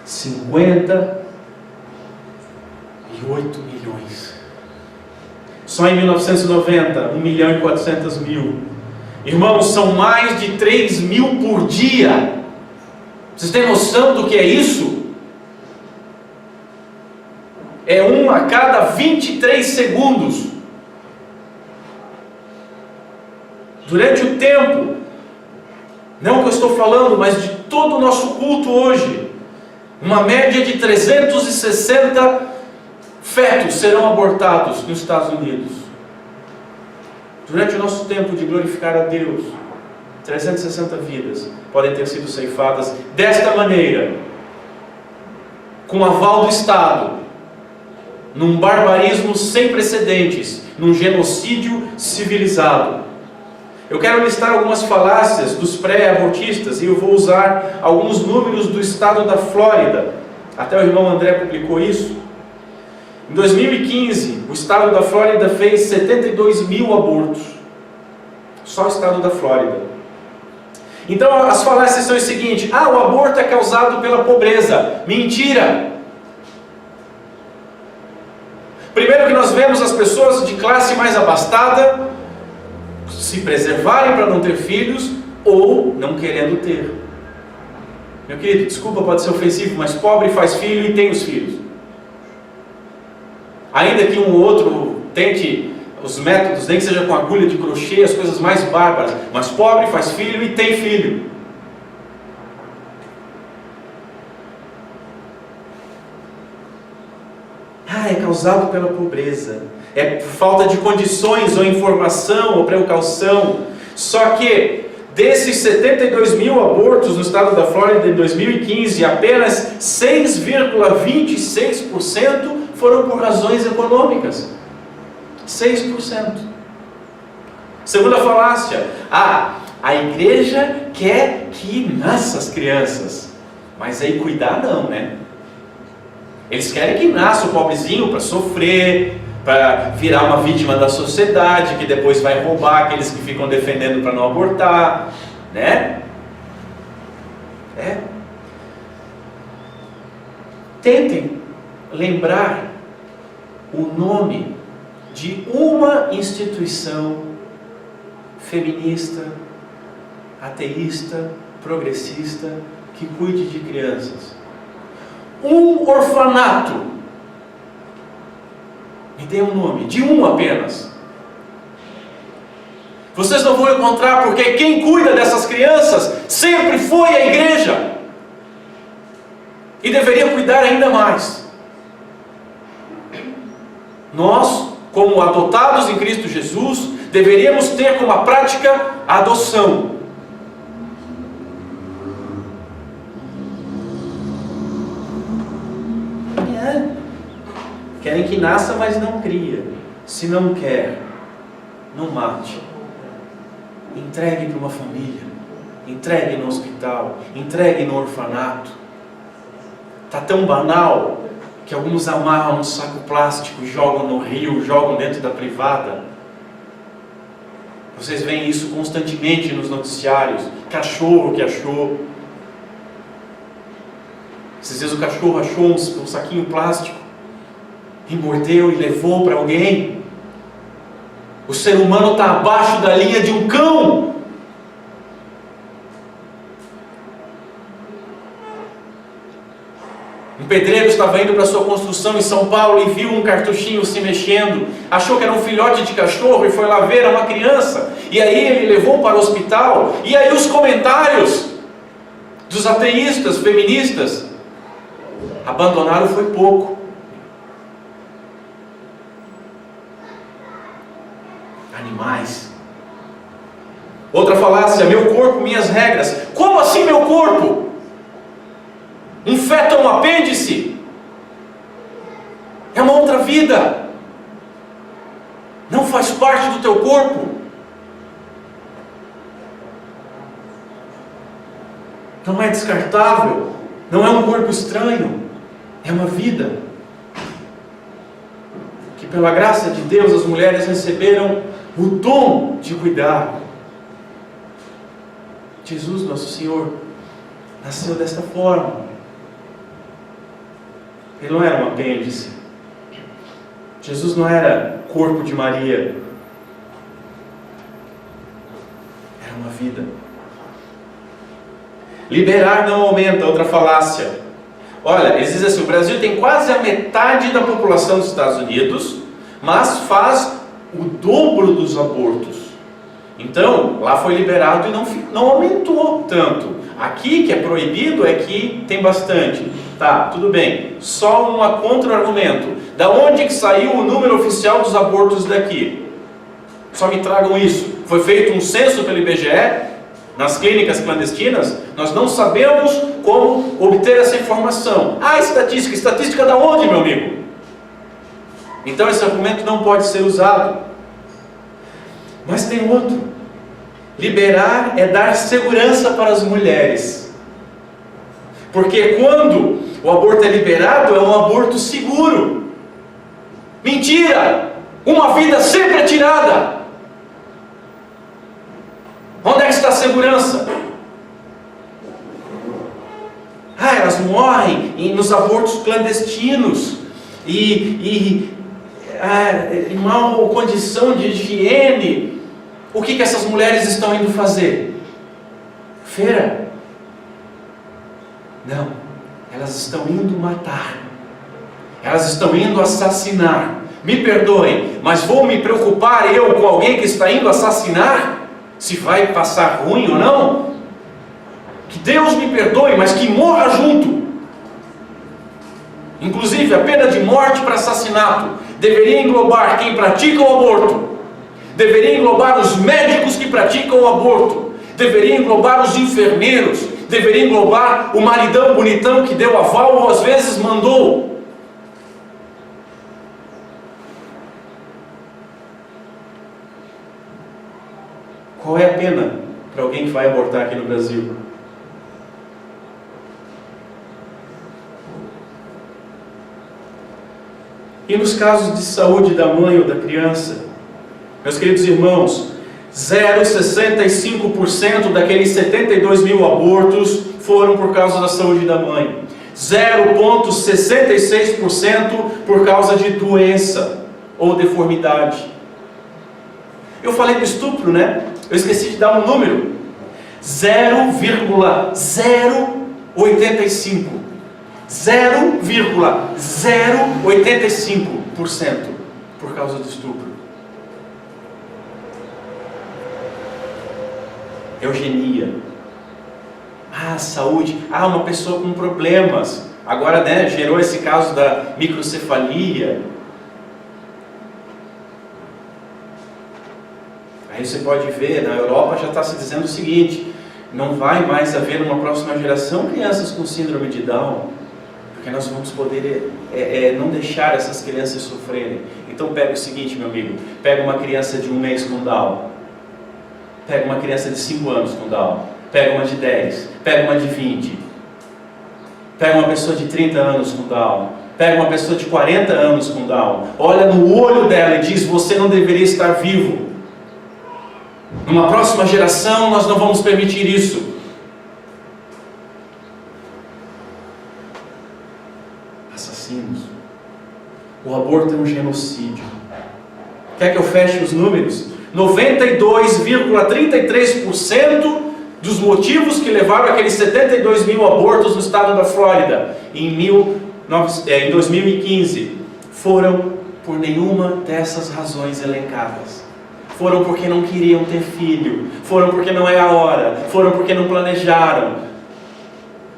58 milhões. Só em 1990, 1.400.000. Irmãos, são mais de 3 mil por dia. Vocês têm noção do que é isso? É um a cada 23 segundos. Durante o tempo, não que eu estou falando, mas de todo o nosso culto hoje, uma média de 360 fetos serão abortados nos Estados Unidos. Durante o nosso tempo de glorificar a Deus, 360 vidas podem ter sido ceifadas desta maneira, com aval do Estado, num barbarismo sem precedentes, num genocídio civilizado. Eu quero listar algumas falácias dos pré-abortistas e eu vou usar alguns números do estado da Flórida. Até o irmão André publicou isso. Em 2015, o estado da Flórida fez 72 mil abortos. Só o estado da Flórida. Então as falácias são o seguinte: o aborto é causado pela pobreza. Mentira! Primeiro que nós vemos as pessoas de classe mais abastada se preservarem para não ter filhos ou não querendo ter. Meu querido, desculpa, pode ser ofensivo, mas pobre faz filho e tem os filhos. Ainda que um ou outro tente os métodos, nem que seja com agulha de crochê, as coisas mais bárbaras, mas pobre faz filho e tem filho. É causado pela pobreza, é por falta de condições ou informação ou precaução. Só que desses 72 mil abortos no estado da Flórida em 2015, apenas 6,26% foram por razões econômicas. 6%. Segunda falácia: a igreja quer que nasçam as crianças, mas aí cuidar não, né? Eles querem que nasça o pobrezinho para sofrer, para virar uma vítima da sociedade, que depois vai roubar aqueles que ficam defendendo para não abortar, né? Tentem lembrar o nome de uma instituição feminista, ateísta, progressista, que cuide de crianças. Um orfanato. Me dê um nome, de um apenas. Vocês não vão encontrar, porque quem cuida dessas crianças sempre foi a igreja. E deveria cuidar ainda mais. Nós, como adotados em Cristo Jesus, deveríamos ter como a prática a adoção. Querem que nasça, mas não cria. Se não quer, não mate. Entregue para uma família. Entregue no hospital. Entregue no orfanato. Está tão banal que alguns amarram no saco plástico, jogam no rio, jogam dentro da privada. Vocês veem isso constantemente nos noticiários. Cachorro que achou. Esses dias o cachorro achou um saquinho plástico e mordeu e levou para alguém. O ser humano está abaixo da linha de um cão. Um pedreiro estava indo para sua construção em São Paulo e viu um cartuchinho se mexendo. Achou que era um filhote de cachorro e foi lá ver, era uma criança. E aí ele levou para o hospital. E aí os comentários dos ateístas, feministas, abandonaram foi pouco. Animais. Outra falácia: meu corpo, minhas regras. Como assim meu corpo? Um feto é um apêndice? É uma outra vida. Não faz parte do teu corpo. Não é descartável. Não é um corpo estranho. É uma vida que, pela graça de Deus, as mulheres receberam o dom de cuidar. Jesus, nosso Senhor, nasceu desta forma. Ele não era um apêndice. Jesus não era corpo de Maria. Era uma vida. Liberar não aumenta, outra falácia. Olha, eles dizem assim: o Brasil tem quase a metade da população dos Estados Unidos, mas faz o dobro dos abortos. Então, lá foi liberado e não aumentou tanto. Aqui, que é proibido, é que tem bastante. Tá, tudo bem. Só um contra-argumento. Da onde que saiu o número oficial dos abortos daqui? Só me tragam isso. Foi feito um censo pelo IBGE nas clínicas clandestinas? Nós não sabemos como obter essa informação. Ah, estatística. Estatística da onde, meu amigo? Então esse argumento não pode ser usado. Mas tem outro. Liberar é dar segurança para as mulheres. Porque quando o aborto é liberado, é um aborto seguro. Mentira! Uma vida sempre é tirada. Onde é que está a segurança? Elas morrem nos abortos clandestinos em mal condição de higiene. O que essas mulheres estão indo fazer? Feira? Não, elas estão indo matar. Elas estão indo assassinar. Me perdoem, mas vou me preocupar eu com alguém que está indo assassinar? Se vai passar ruim ou não? Que Deus me perdoe, mas que morra junto. Inclusive, a pena de morte para assassinato deveria englobar quem pratica o aborto, deveria englobar os médicos que praticam o aborto, deveria englobar os enfermeiros, deveria englobar o maridão bonitão que deu aval ou às vezes mandou. Qual é a pena para alguém que vai abortar aqui no Brasil? E nos casos de saúde da mãe ou da criança, meus queridos irmãos, 0,65% daqueles 72 mil abortos foram por causa da saúde da mãe. 0,66% por causa de doença ou deformidade. Eu falei do estupro, né? Eu esqueci de dar um número. 0,085. 0,085% por causa do estupro. Eugenia. Saúde. Uma pessoa com problemas. Agora, né, gerou esse caso da microcefalia. Aí você pode ver, na Europa já está se dizendo o seguinte: não vai mais haver numa próxima geração crianças com síndrome de Down, porque nós vamos poder não deixar essas crianças sofrerem. Então pega o seguinte, meu amigo: pega uma criança de 1 mês com Down, pega uma criança de 5 anos com Down, pega uma de 10, pega uma de 20, pega uma pessoa de 30 anos com Down, pega uma pessoa de 40 anos com Down, olha no olho dela e diz: você não deveria estar vivo. Numa próxima geração nós não vamos permitir isso. Assassinos. O aborto é um genocídio. Quer que eu feche os números? 92,33% dos motivos que levaram aqueles 72 mil abortos no estado da Flórida em 2015 foram por nenhuma dessas razões elencadas. Foram porque não queriam ter filho, foram porque não é a hora, foram porque não planejaram.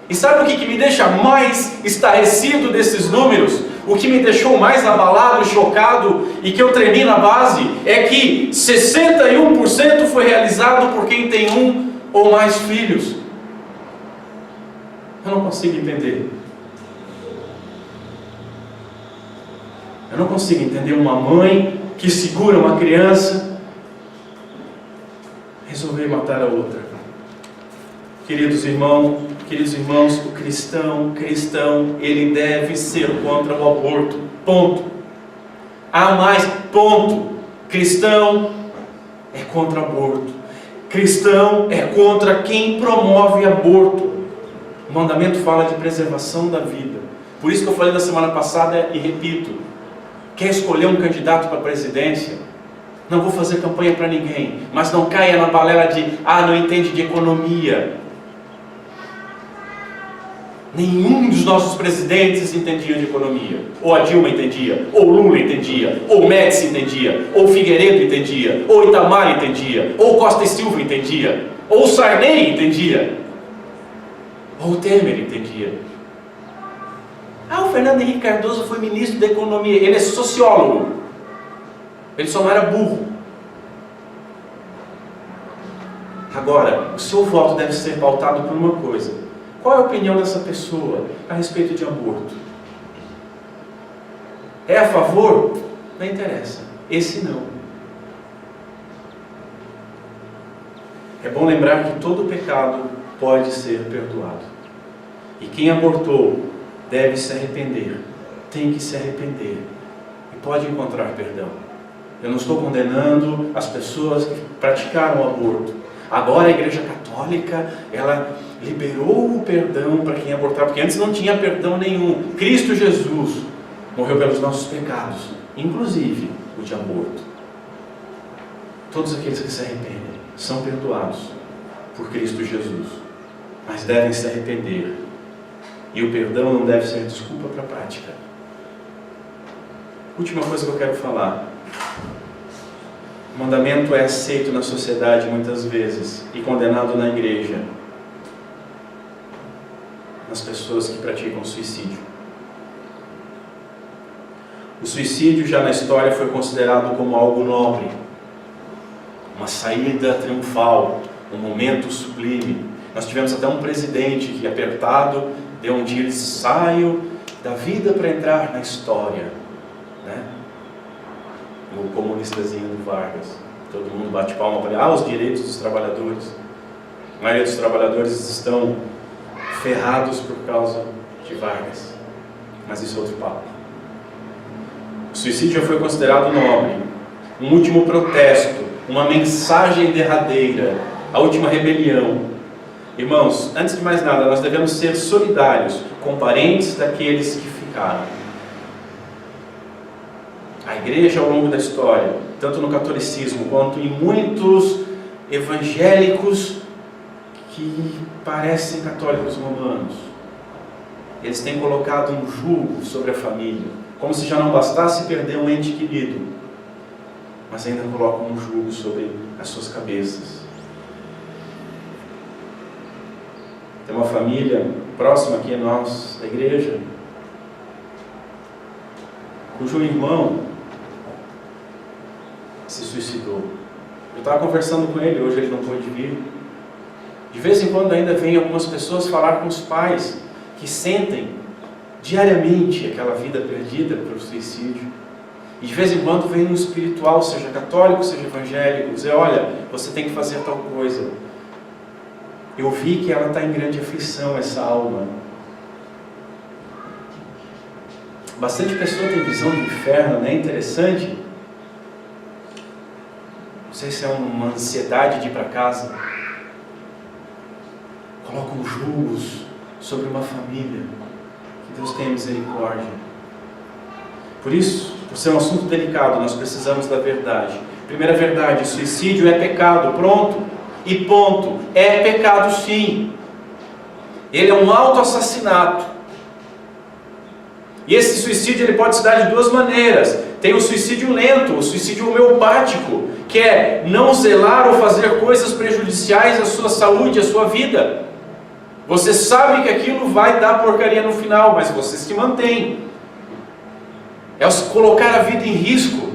E sabe o que me deixa mais estarrecido desses números? O que me deixou mais abalado, chocado e que eu tremi na base é que 61% foi realizado por quem tem um ou mais filhos. Eu não consigo entender. Eu não consigo entender uma mãe que segura uma criança resolver matar a outra. Queridos irmãos, o cristão, ele deve ser contra o aborto. Ponto. Há mais, ponto. Cristão é contra o aborto. Cristão é contra quem promove aborto. O mandamento fala de preservação da vida. Por isso que eu falei na semana passada e repito: quer escolher um candidato para a presidência? Não vou fazer campanha para ninguém, mas não caia na balela de não entende de economia. Nenhum dos nossos presidentes entendia de economia. Ou a Dilma entendia, ou Lula entendia, ou Médici entendia, ou Figueiredo entendia, ou Itamar entendia, ou Costa e Silva entendia, ou Sarney entendia, ou Temer entendia. O Fernando Henrique Cardoso foi ministro da economia, ele é sociólogo, ele só não era burro. Agora, o seu voto deve ser pautado por uma coisa: qual é a opinião dessa pessoa a respeito de aborto? É a favor? Não interessa. Esse não. É bom lembrar que todo pecado pode ser perdoado. E quem abortou deve se arrepender. Tem que se arrepender. E pode encontrar perdão. Eu não estou condenando as pessoas que praticaram o aborto. Agora a Igreja Católica, ela liberou o perdão para quem abortar, porque antes não tinha perdão nenhum. Cristo Jesus morreu pelos nossos pecados, inclusive o de aborto. Todos aqueles que se arrependem são perdoados por Cristo Jesus, mas devem se arrepender. E o perdão não deve ser desculpa para a prática. Última coisa que eu quero falar: o mandamento é aceito na sociedade muitas vezes e condenado na igreja, nas pessoas que praticam suicídio. O suicídio já na história foi considerado como algo nobre, uma saída triunfal, um momento sublime. Nós tivemos até um presidente que, apertado, deu um dia de saio da vida para entrar na história, né? O comunistazinho do Vargas. Todo mundo bate palma para os direitos dos trabalhadores. A maioria dos trabalhadores estão ferrados por causa de Vargas, mas isso é outro papo. O suicídio já foi considerado nobre, um último protesto, uma mensagem derradeira, a última rebelião. Irmãos, antes de mais nada, nós devemos ser solidários com parentes daqueles que ficaram. A igreja, ao longo da história, tanto no catolicismo quanto em muitos evangélicos que parecem católicos romanos, eles têm colocado um jugo sobre a família, como se já não bastasse perder um ente querido, mas ainda colocam um jugo sobre as suas cabeças. Tem uma família próxima aqui a nós, da igreja, cujo irmão se suicidou. Eu estava conversando com ele, hoje ele não pôde vir. De vez em quando ainda vem algumas pessoas falar com os pais que sentem diariamente aquela vida perdida pelo suicídio. E de vez em quando vem um espiritual, seja católico, seja evangélico, dizer: olha, você tem que fazer tal coisa. Eu vi que ela está em grande aflição, essa alma. Bastante pessoa tem visão do inferno, não é interessante? Não sei se é uma ansiedade de ir para casa. Colocam julgos sobre uma família. Que Deus tenha misericórdia. Por isso, por ser um assunto delicado, nós precisamos da verdade. Primeira verdade: suicídio é pecado, pronto e ponto. É pecado sim. Ele é um autoassassinato. E esse suicídio ele pode se dar de duas maneiras. Tem o suicídio lento, o suicídio homeopático, que é não zelar ou fazer coisas prejudiciais à sua saúde, à sua vida. Você sabe que aquilo vai dar porcaria no final, mas você se mantém. É colocar a vida em risco.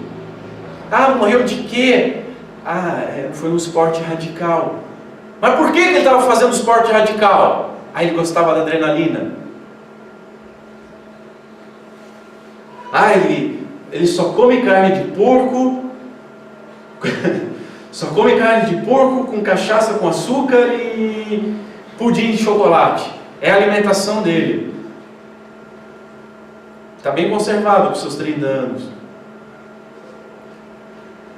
Ah, morreu de quê? Foi um esporte radical. Mas por que ele estava fazendo esporte radical? Ele gostava da adrenalina. Ele só come carne de porco, só come carne de porco com cachaça com açúcar e pudim de chocolate. É a alimentação dele. Está bem conservado com seus 30 anos.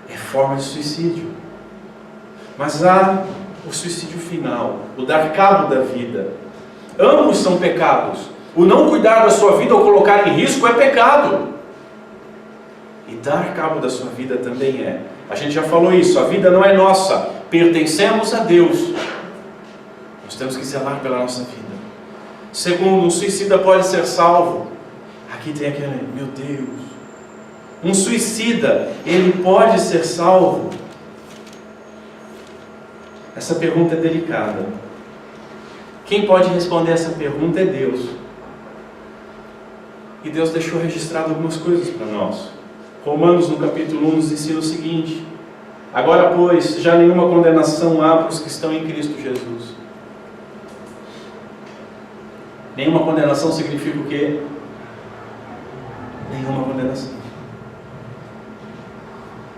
É forma de suicídio. Mas há o suicídio final, o dar cabo da vida. Ambos são pecados. O não cuidar da sua vida ou colocar em risco é pecado. E dar cabo da sua vida também é. A gente já falou isso, a vida não é nossa, pertencemos a Deus. Nós temos que zelar pela nossa vida. Segundo, um suicida pode ser salvo. Aqui tem aquele, meu Deus. Um suicida, ele pode ser salvo? Essa pergunta é delicada. Quem pode responder essa pergunta é Deus. E Deus deixou registrado algumas coisas para nós. Romanos, no capítulo 1, nos ensina o seguinte: agora, pois, já nenhuma condenação há para os que estão em Cristo Jesus. Nenhuma condenação significa o quê? Nenhuma condenação.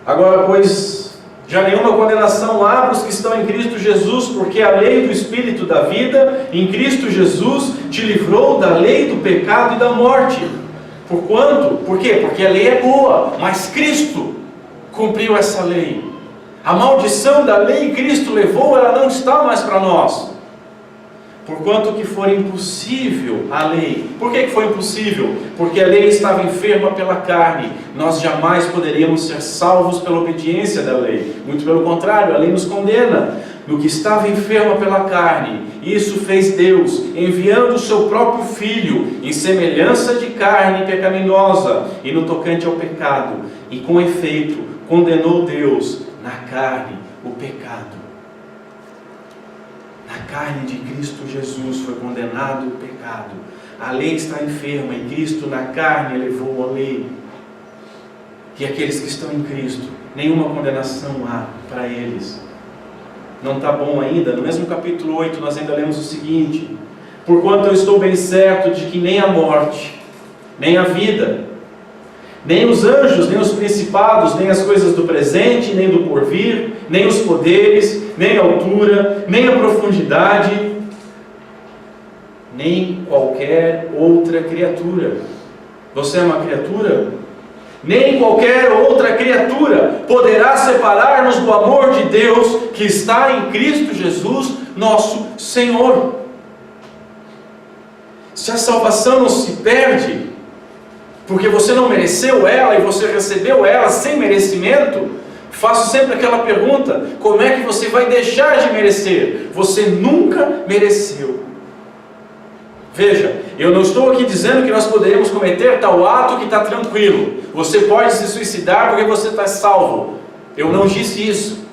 Agora, pois, já nenhuma condenação há para os que estão em Cristo Jesus, porque a lei do Espírito da vida, em Cristo Jesus, te livrou da lei do pecado e da morte. Por quê? Porque a lei é boa, mas Cristo cumpriu essa lei. A maldição da lei Cristo levou, ela não está mais para nós. Porquanto que for impossível a lei. Por que foi impossível? Porque a lei estava enferma pela carne. Nós jamais poderíamos ser salvos pela obediência da lei. Muito pelo contrário, a lei nos condena. No que estava enferma pela carne, isso fez Deus, enviando o seu próprio Filho, em semelhança de carne pecaminosa, e no tocante ao pecado, e com efeito, condenou Deus na carne o pecado. Na carne de Cristo Jesus foi condenado o pecado. A lei está enferma, e Cristo na carne levou a lei. E aqueles que estão em Cristo, nenhuma condenação há para eles. Não está bom ainda? No mesmo capítulo 8 nós ainda lemos o seguinte: porquanto eu estou bem certo de que nem a morte, nem a vida, nem os anjos, nem os principados, nem as coisas do presente, nem do porvir, nem os poderes, nem a altura, nem a profundidade, nem qualquer outra criatura. Você é uma criatura? Nem qualquer outra criatura poderá separar-nos do amor de Deus que está em Cristo Jesus, nosso Senhor. Se a salvação não se perde, porque você não mereceu ela e você recebeu ela sem merecimento, faço sempre aquela pergunta: como é que você vai deixar de merecer? Você nunca mereceu. Veja, eu não estou aqui dizendo que nós poderíamos cometer tal ato que está tranquilo. Você pode se suicidar porque você está salvo. Eu não disse isso.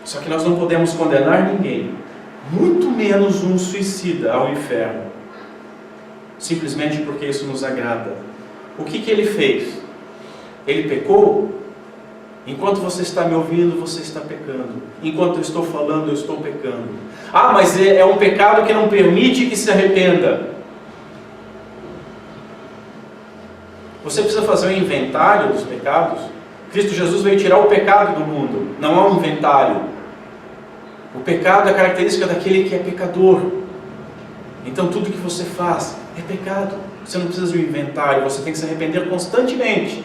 Só que nós não podemos condenar ninguém, muito menos um suicida, ao inferno, simplesmente porque isso nos agrada. O que ele fez? Ele pecou? Enquanto você está me ouvindo, você está pecando. Enquanto eu estou falando, eu estou pecando. Mas é um pecado que não permite que se arrependa. Você precisa fazer um inventário dos pecados. Cristo Jesus veio tirar o pecado do mundo. Não há um inventário. O pecado é a característica daquele que é pecador. Então tudo que você faz é pecado. Você não precisa de um inventário, você tem que se arrepender constantemente.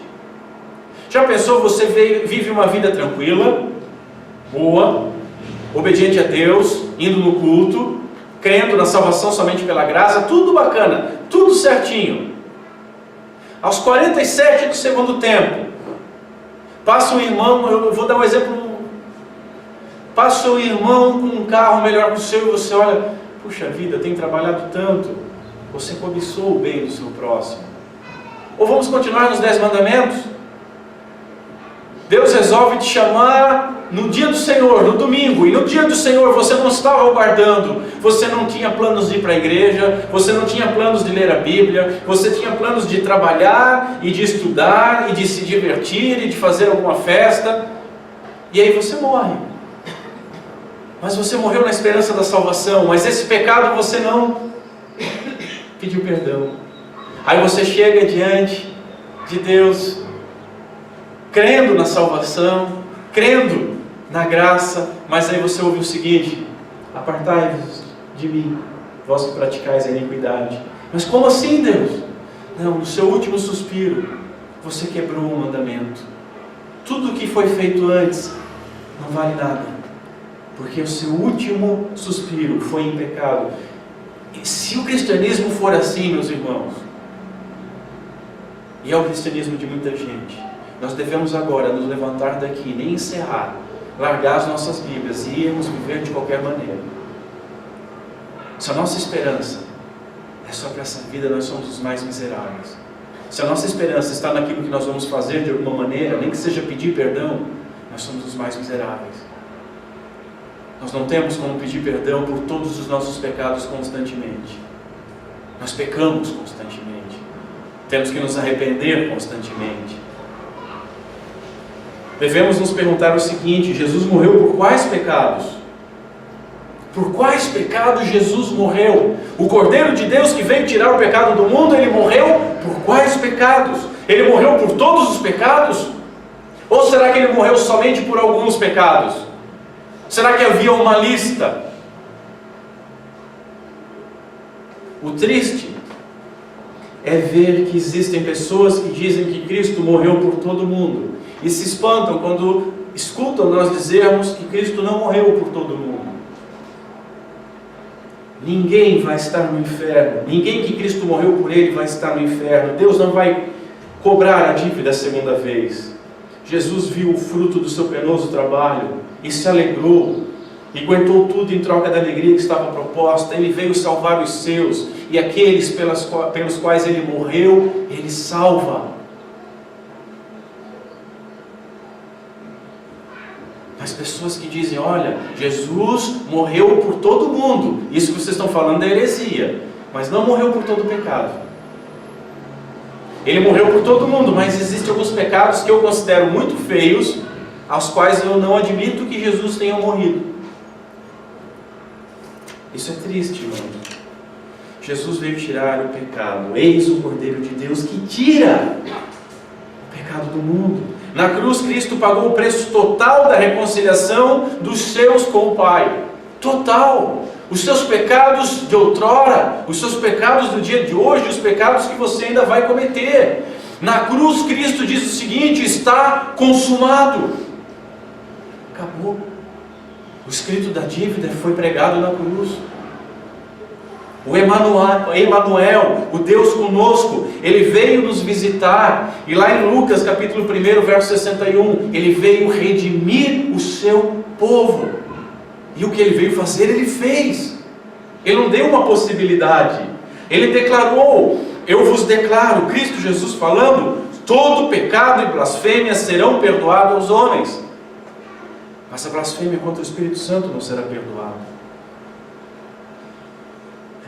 Já pensou, você vive uma vida tranquila, boa, obediente a Deus, indo no culto, crendo na salvação somente pela graça, tudo bacana, tudo certinho. Aos 47 do segundo tempo, passa um irmão, eu vou dar um exemplo, passa um irmão com um carro melhor que o seu e você olha, puxa vida, tem trabalhado tanto, você cobiçou o bem do seu próximo. Ou vamos continuar nos 10 mandamentos? Deus resolve te chamar no dia do Senhor, no domingo, e no dia do Senhor você não estava aguardando, você não tinha planos de ir para a igreja, você não tinha planos de ler a Bíblia, você tinha planos de trabalhar, e de estudar, e de se divertir, e de fazer alguma festa, e aí você morre. Mas você morreu na esperança da salvação, mas esse pecado você não pediu perdão. Aí você chega diante de Deus, crendo na salvação, crendo na graça, mas aí você ouve o seguinte: apartai-vos de mim, vós que praticais a iniquidade. Mas como assim, Deus? Não, no seu último suspiro, você quebrou o mandamento. Tudo que foi feito antes não vale nada, porque o seu último suspiro foi em pecado. E se o cristianismo for assim, meus irmãos, e é o cristianismo de muita gente, nós devemos agora nos levantar daqui, nem encerrar, largar as nossas Bíblias e irmos viver de qualquer maneira. Se a nossa esperança é só para essa vida, nós somos os mais miseráveis. Se a nossa esperança está naquilo que nós vamos fazer de alguma maneira, nem que seja pedir perdão, nós somos os mais miseráveis. Nós não temos como pedir perdão por todos os nossos pecados constantemente. Nós pecamos constantemente. Temos que nos arrepender constantemente. Devemos nos perguntar o seguinte: Jesus morreu por quais pecados? Por quais pecados Jesus morreu? O Cordeiro de Deus que veio tirar o pecado do mundo, Ele morreu por quais pecados? Ele morreu por todos os pecados? Ou será que Ele morreu somente por alguns pecados? Será que havia uma lista? O triste é ver que existem pessoas que dizem que Cristo morreu por todo mundo e se espantam quando escutam nós dizermos que Cristo não morreu por todo mundo. Ninguém vai estar no inferno. Ninguém que Cristo morreu por ele vai estar no inferno. Deus não vai cobrar a dívida a segunda vez. Jesus viu o fruto do seu penoso trabalho e se alegrou e aguentou tudo em troca da alegria que estava proposta. Ele veio salvar os seus, e aqueles pelos quais Ele morreu, Ele salva. As pessoas que dizem: olha, Jesus morreu por todo mundo, isso que vocês estão falando é heresia, mas não morreu por todo pecado. Ele morreu por todo mundo, mas existem alguns pecados que eu considero muito feios, aos quais eu não admito que Jesus tenha morrido. Isso é triste, irmão. Jesus veio tirar o pecado. Eis o Cordeiro de Deus que tira o pecado do mundo. Na cruz, Cristo pagou o preço total da reconciliação dos seus com o Pai. Total. Os seus pecados de outrora, os seus pecados do dia de hoje, os pecados que você ainda vai cometer. Na cruz, Cristo diz o seguinte: está consumado. Acabou. O escrito da dívida foi pregado na cruz. O Emanuel, o Deus conosco, Ele veio nos visitar. E lá em Lucas capítulo 1, verso 61, Ele veio redimir o seu povo. E o que Ele veio fazer, Ele fez. Ele não deu uma possibilidade. Ele declarou: eu vos declaro, Cristo Jesus falando, todo pecado e blasfêmia serão perdoados aos homens, mas a blasfêmia contra o Espírito Santo não será perdoada.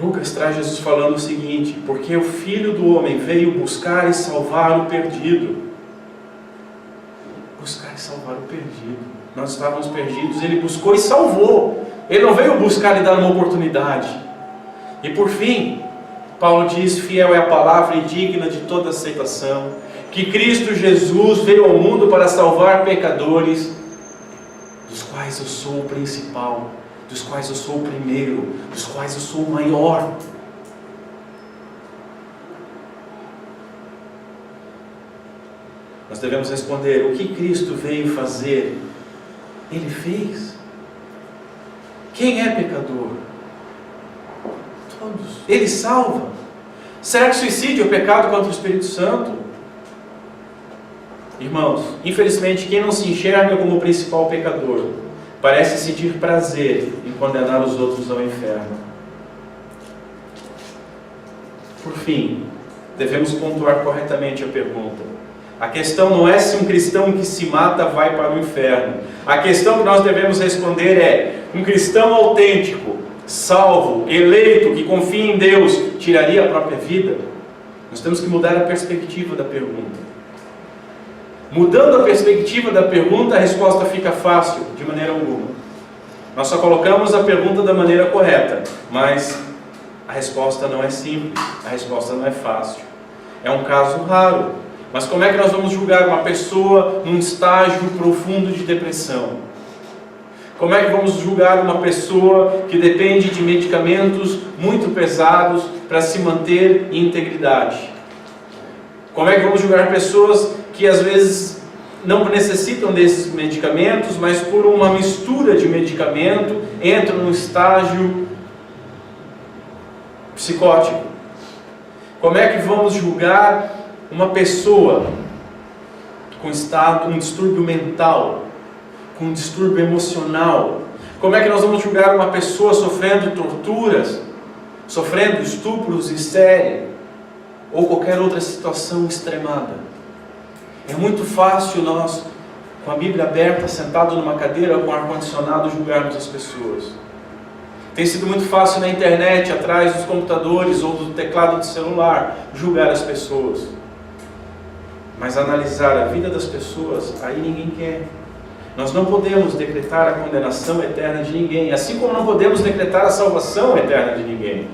Lucas traz Jesus falando o seguinte: porque o Filho do Homem veio buscar e salvar o perdido. Buscar e salvar o perdido. Nós estávamos perdidos, Ele buscou e salvou. Ele não veio buscar e dar uma oportunidade. E por fim, Paulo diz: fiel é a palavra e digna de toda aceitação, que Cristo Jesus veio ao mundo para salvar pecadores, dos quais eu sou o principal, dos quais eu sou o primeiro, dos quais eu sou o maior. nós devemos responder: o que Cristo veio fazer, Ele fez. Quem é pecador? Todos. Ele salva. Será que suicídio é pecado contra o Espírito Santo? Irmãos, infelizmente, quem não se enxerga como o principal pecador parece sentir prazer em condenar os outros ao inferno. Por fim, devemos pontuar corretamente a pergunta. A questão não é se um cristão que se mata vai para o inferno. A questão que nós devemos responder é: um cristão autêntico, salvo, eleito, que confia em Deus, tiraria a própria vida? Nós temos que mudar a perspectiva da pergunta. Mudando a perspectiva da pergunta, a resposta fica fácil, de maneira alguma. Nós só colocamos a pergunta da maneira correta, mas a resposta não é simples, a resposta não é fácil. É um caso raro. Mas como é que nós vamos julgar uma pessoa num estágio profundo de depressão? Como é que vamos julgar uma pessoa que depende de medicamentos muito pesados para se manter em integridade? Como é que vamos julgar pessoas que às vezes não necessitam desses medicamentos, mas por uma mistura de medicamento entram num estágio psicótico? Como é que vamos julgar uma pessoa com um distúrbio mental, com um distúrbio emocional? Como é que nós vamos julgar uma pessoa sofrendo torturas, sofrendo estupros em série, ou qualquer outra situação extremada? É muito fácil nós, com a Bíblia aberta, sentado numa cadeira com ar-condicionado, julgarmos as pessoas. Tem sido muito fácil na internet, atrás dos computadores ou do teclado do celular, julgar as pessoas. Mas analisar a vida das pessoas, aí ninguém quer. Nós não podemos decretar a condenação eterna de ninguém, assim como não podemos decretar a salvação eterna de ninguém.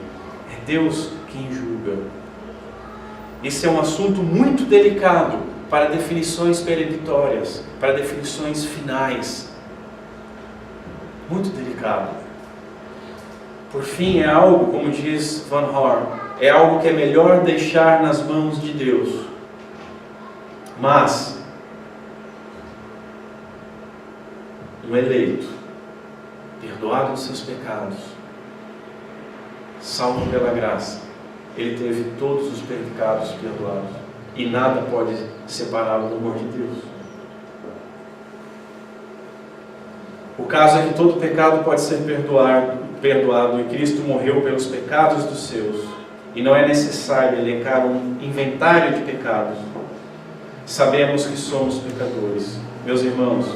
É Deus quem julga. Esse é um assunto muito delicado para definições peremptórias, para definições finais. Muito delicado. Por fim, é algo, como diz Van Horn, é algo que é melhor deixar nas mãos de Deus. Mas um eleito, perdoado dos seus pecados, salvo pela graça, ele teve todos os pecados perdoados, e nada pode separá-lo do amor de Deus. O caso é que todo pecado pode ser perdoado, e Cristo morreu pelos pecados dos seus, e não é necessário elencar um inventário de pecados. Sabemos que somos pecadores. Meus irmãos,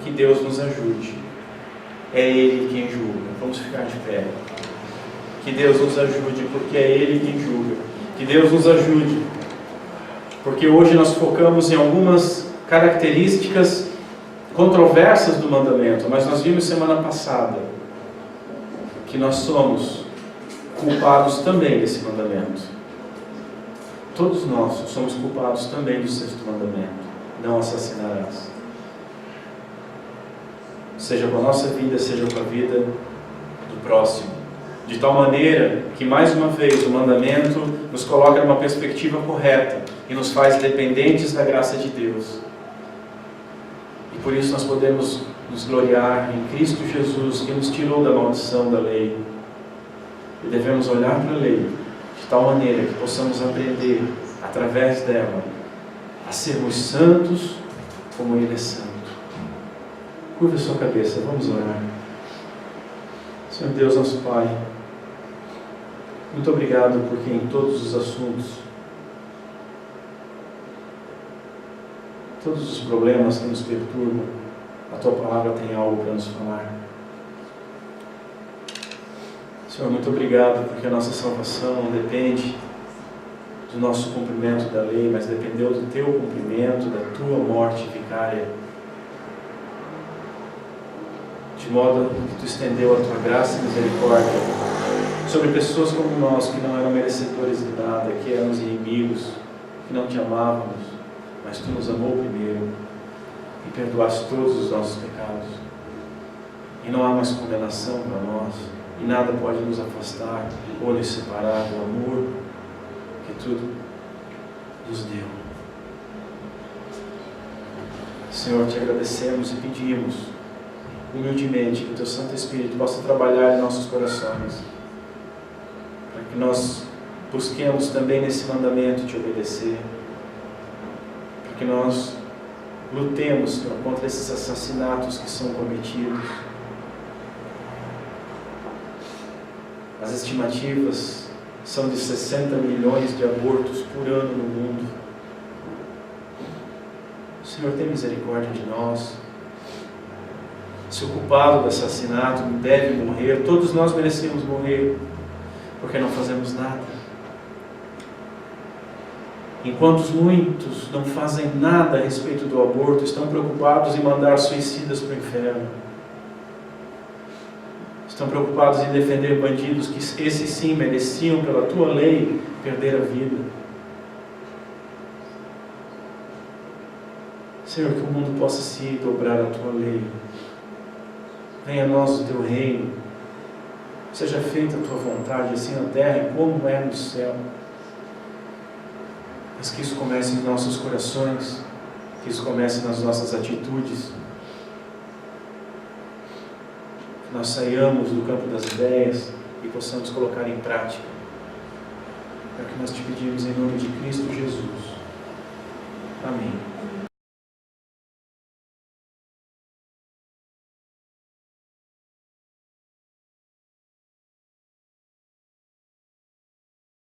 que Deus nos ajude. É Ele quem julga. Vamos ficar de pé. Que Deus nos ajude, porque é Ele quem julga. Que Deus nos ajude, porque hoje nós focamos em algumas características controversas do mandamento, mas nós vimos semana passada que nós somos culpados também desse mandamento. Todos nós somos culpados também do sexto mandamento: não assassinarás. Seja com a nossa vida, seja com a vida do próximo. De tal maneira que, mais uma vez, o mandamento nos coloca numa perspectiva correta e nos faz dependentes da graça de Deus. E por isso nós podemos nos gloriar em Cristo Jesus, que nos tirou da maldição da lei. E devemos olhar para a lei de tal maneira que possamos aprender, através dela, a sermos santos como Ele é santo. Curva a sua cabeça, vamos orar. Senhor Deus, nosso Pai, muito obrigado porque em todos os assuntos, todos os problemas que nos perturbam, a Tua Palavra tem algo para nos falar. Senhor, muito obrigado porque a nossa salvação não depende do nosso cumprimento da lei, mas dependeu do Teu cumprimento, da Tua morte vicária. De modo que Tu estendeu a Tua graça e misericórdia sobre pessoas como nós, que não eram merecedores de nada, que éramos inimigos, que não Te amávamos, mas Tu nos amou primeiro e perdoaste todos os nossos pecados. E não há mais condenação para nós, e nada pode nos afastar ou nos separar do amor que Tu nos deu. Senhor, te agradecemos e pedimos humildemente que o Teu Santo Espírito possa trabalhar em nossos corações, para que nós busquemos também nesse mandamento te obedecer, para que nós lutemos, Senhor, contra esses assassinatos que são cometidos. As estimativas são de 60 milhões de abortos por ano no mundo. Senhor, tem misericórdia de nós. Se o culpado do assassinato deve morrer, todos nós merecemos morrer, porque não fazemos nada. Enquanto muitos não fazem nada a respeito do aborto, estão preocupados em mandar suicidas para o inferno. Estão preocupados em defender bandidos que esses sim mereciam, pela tua lei, perder a vida. Senhor, que o mundo possa se dobrar à tua lei. Venha a nós o teu reino. Seja feita a tua vontade, assim na terra como é no céu. Mas que isso comece em nossos corações, que isso comece nas nossas atitudes. Que nós saiamos do campo das ideias e possamos colocar em prática. É o que nós te pedimos em nome de Cristo Jesus. Amém.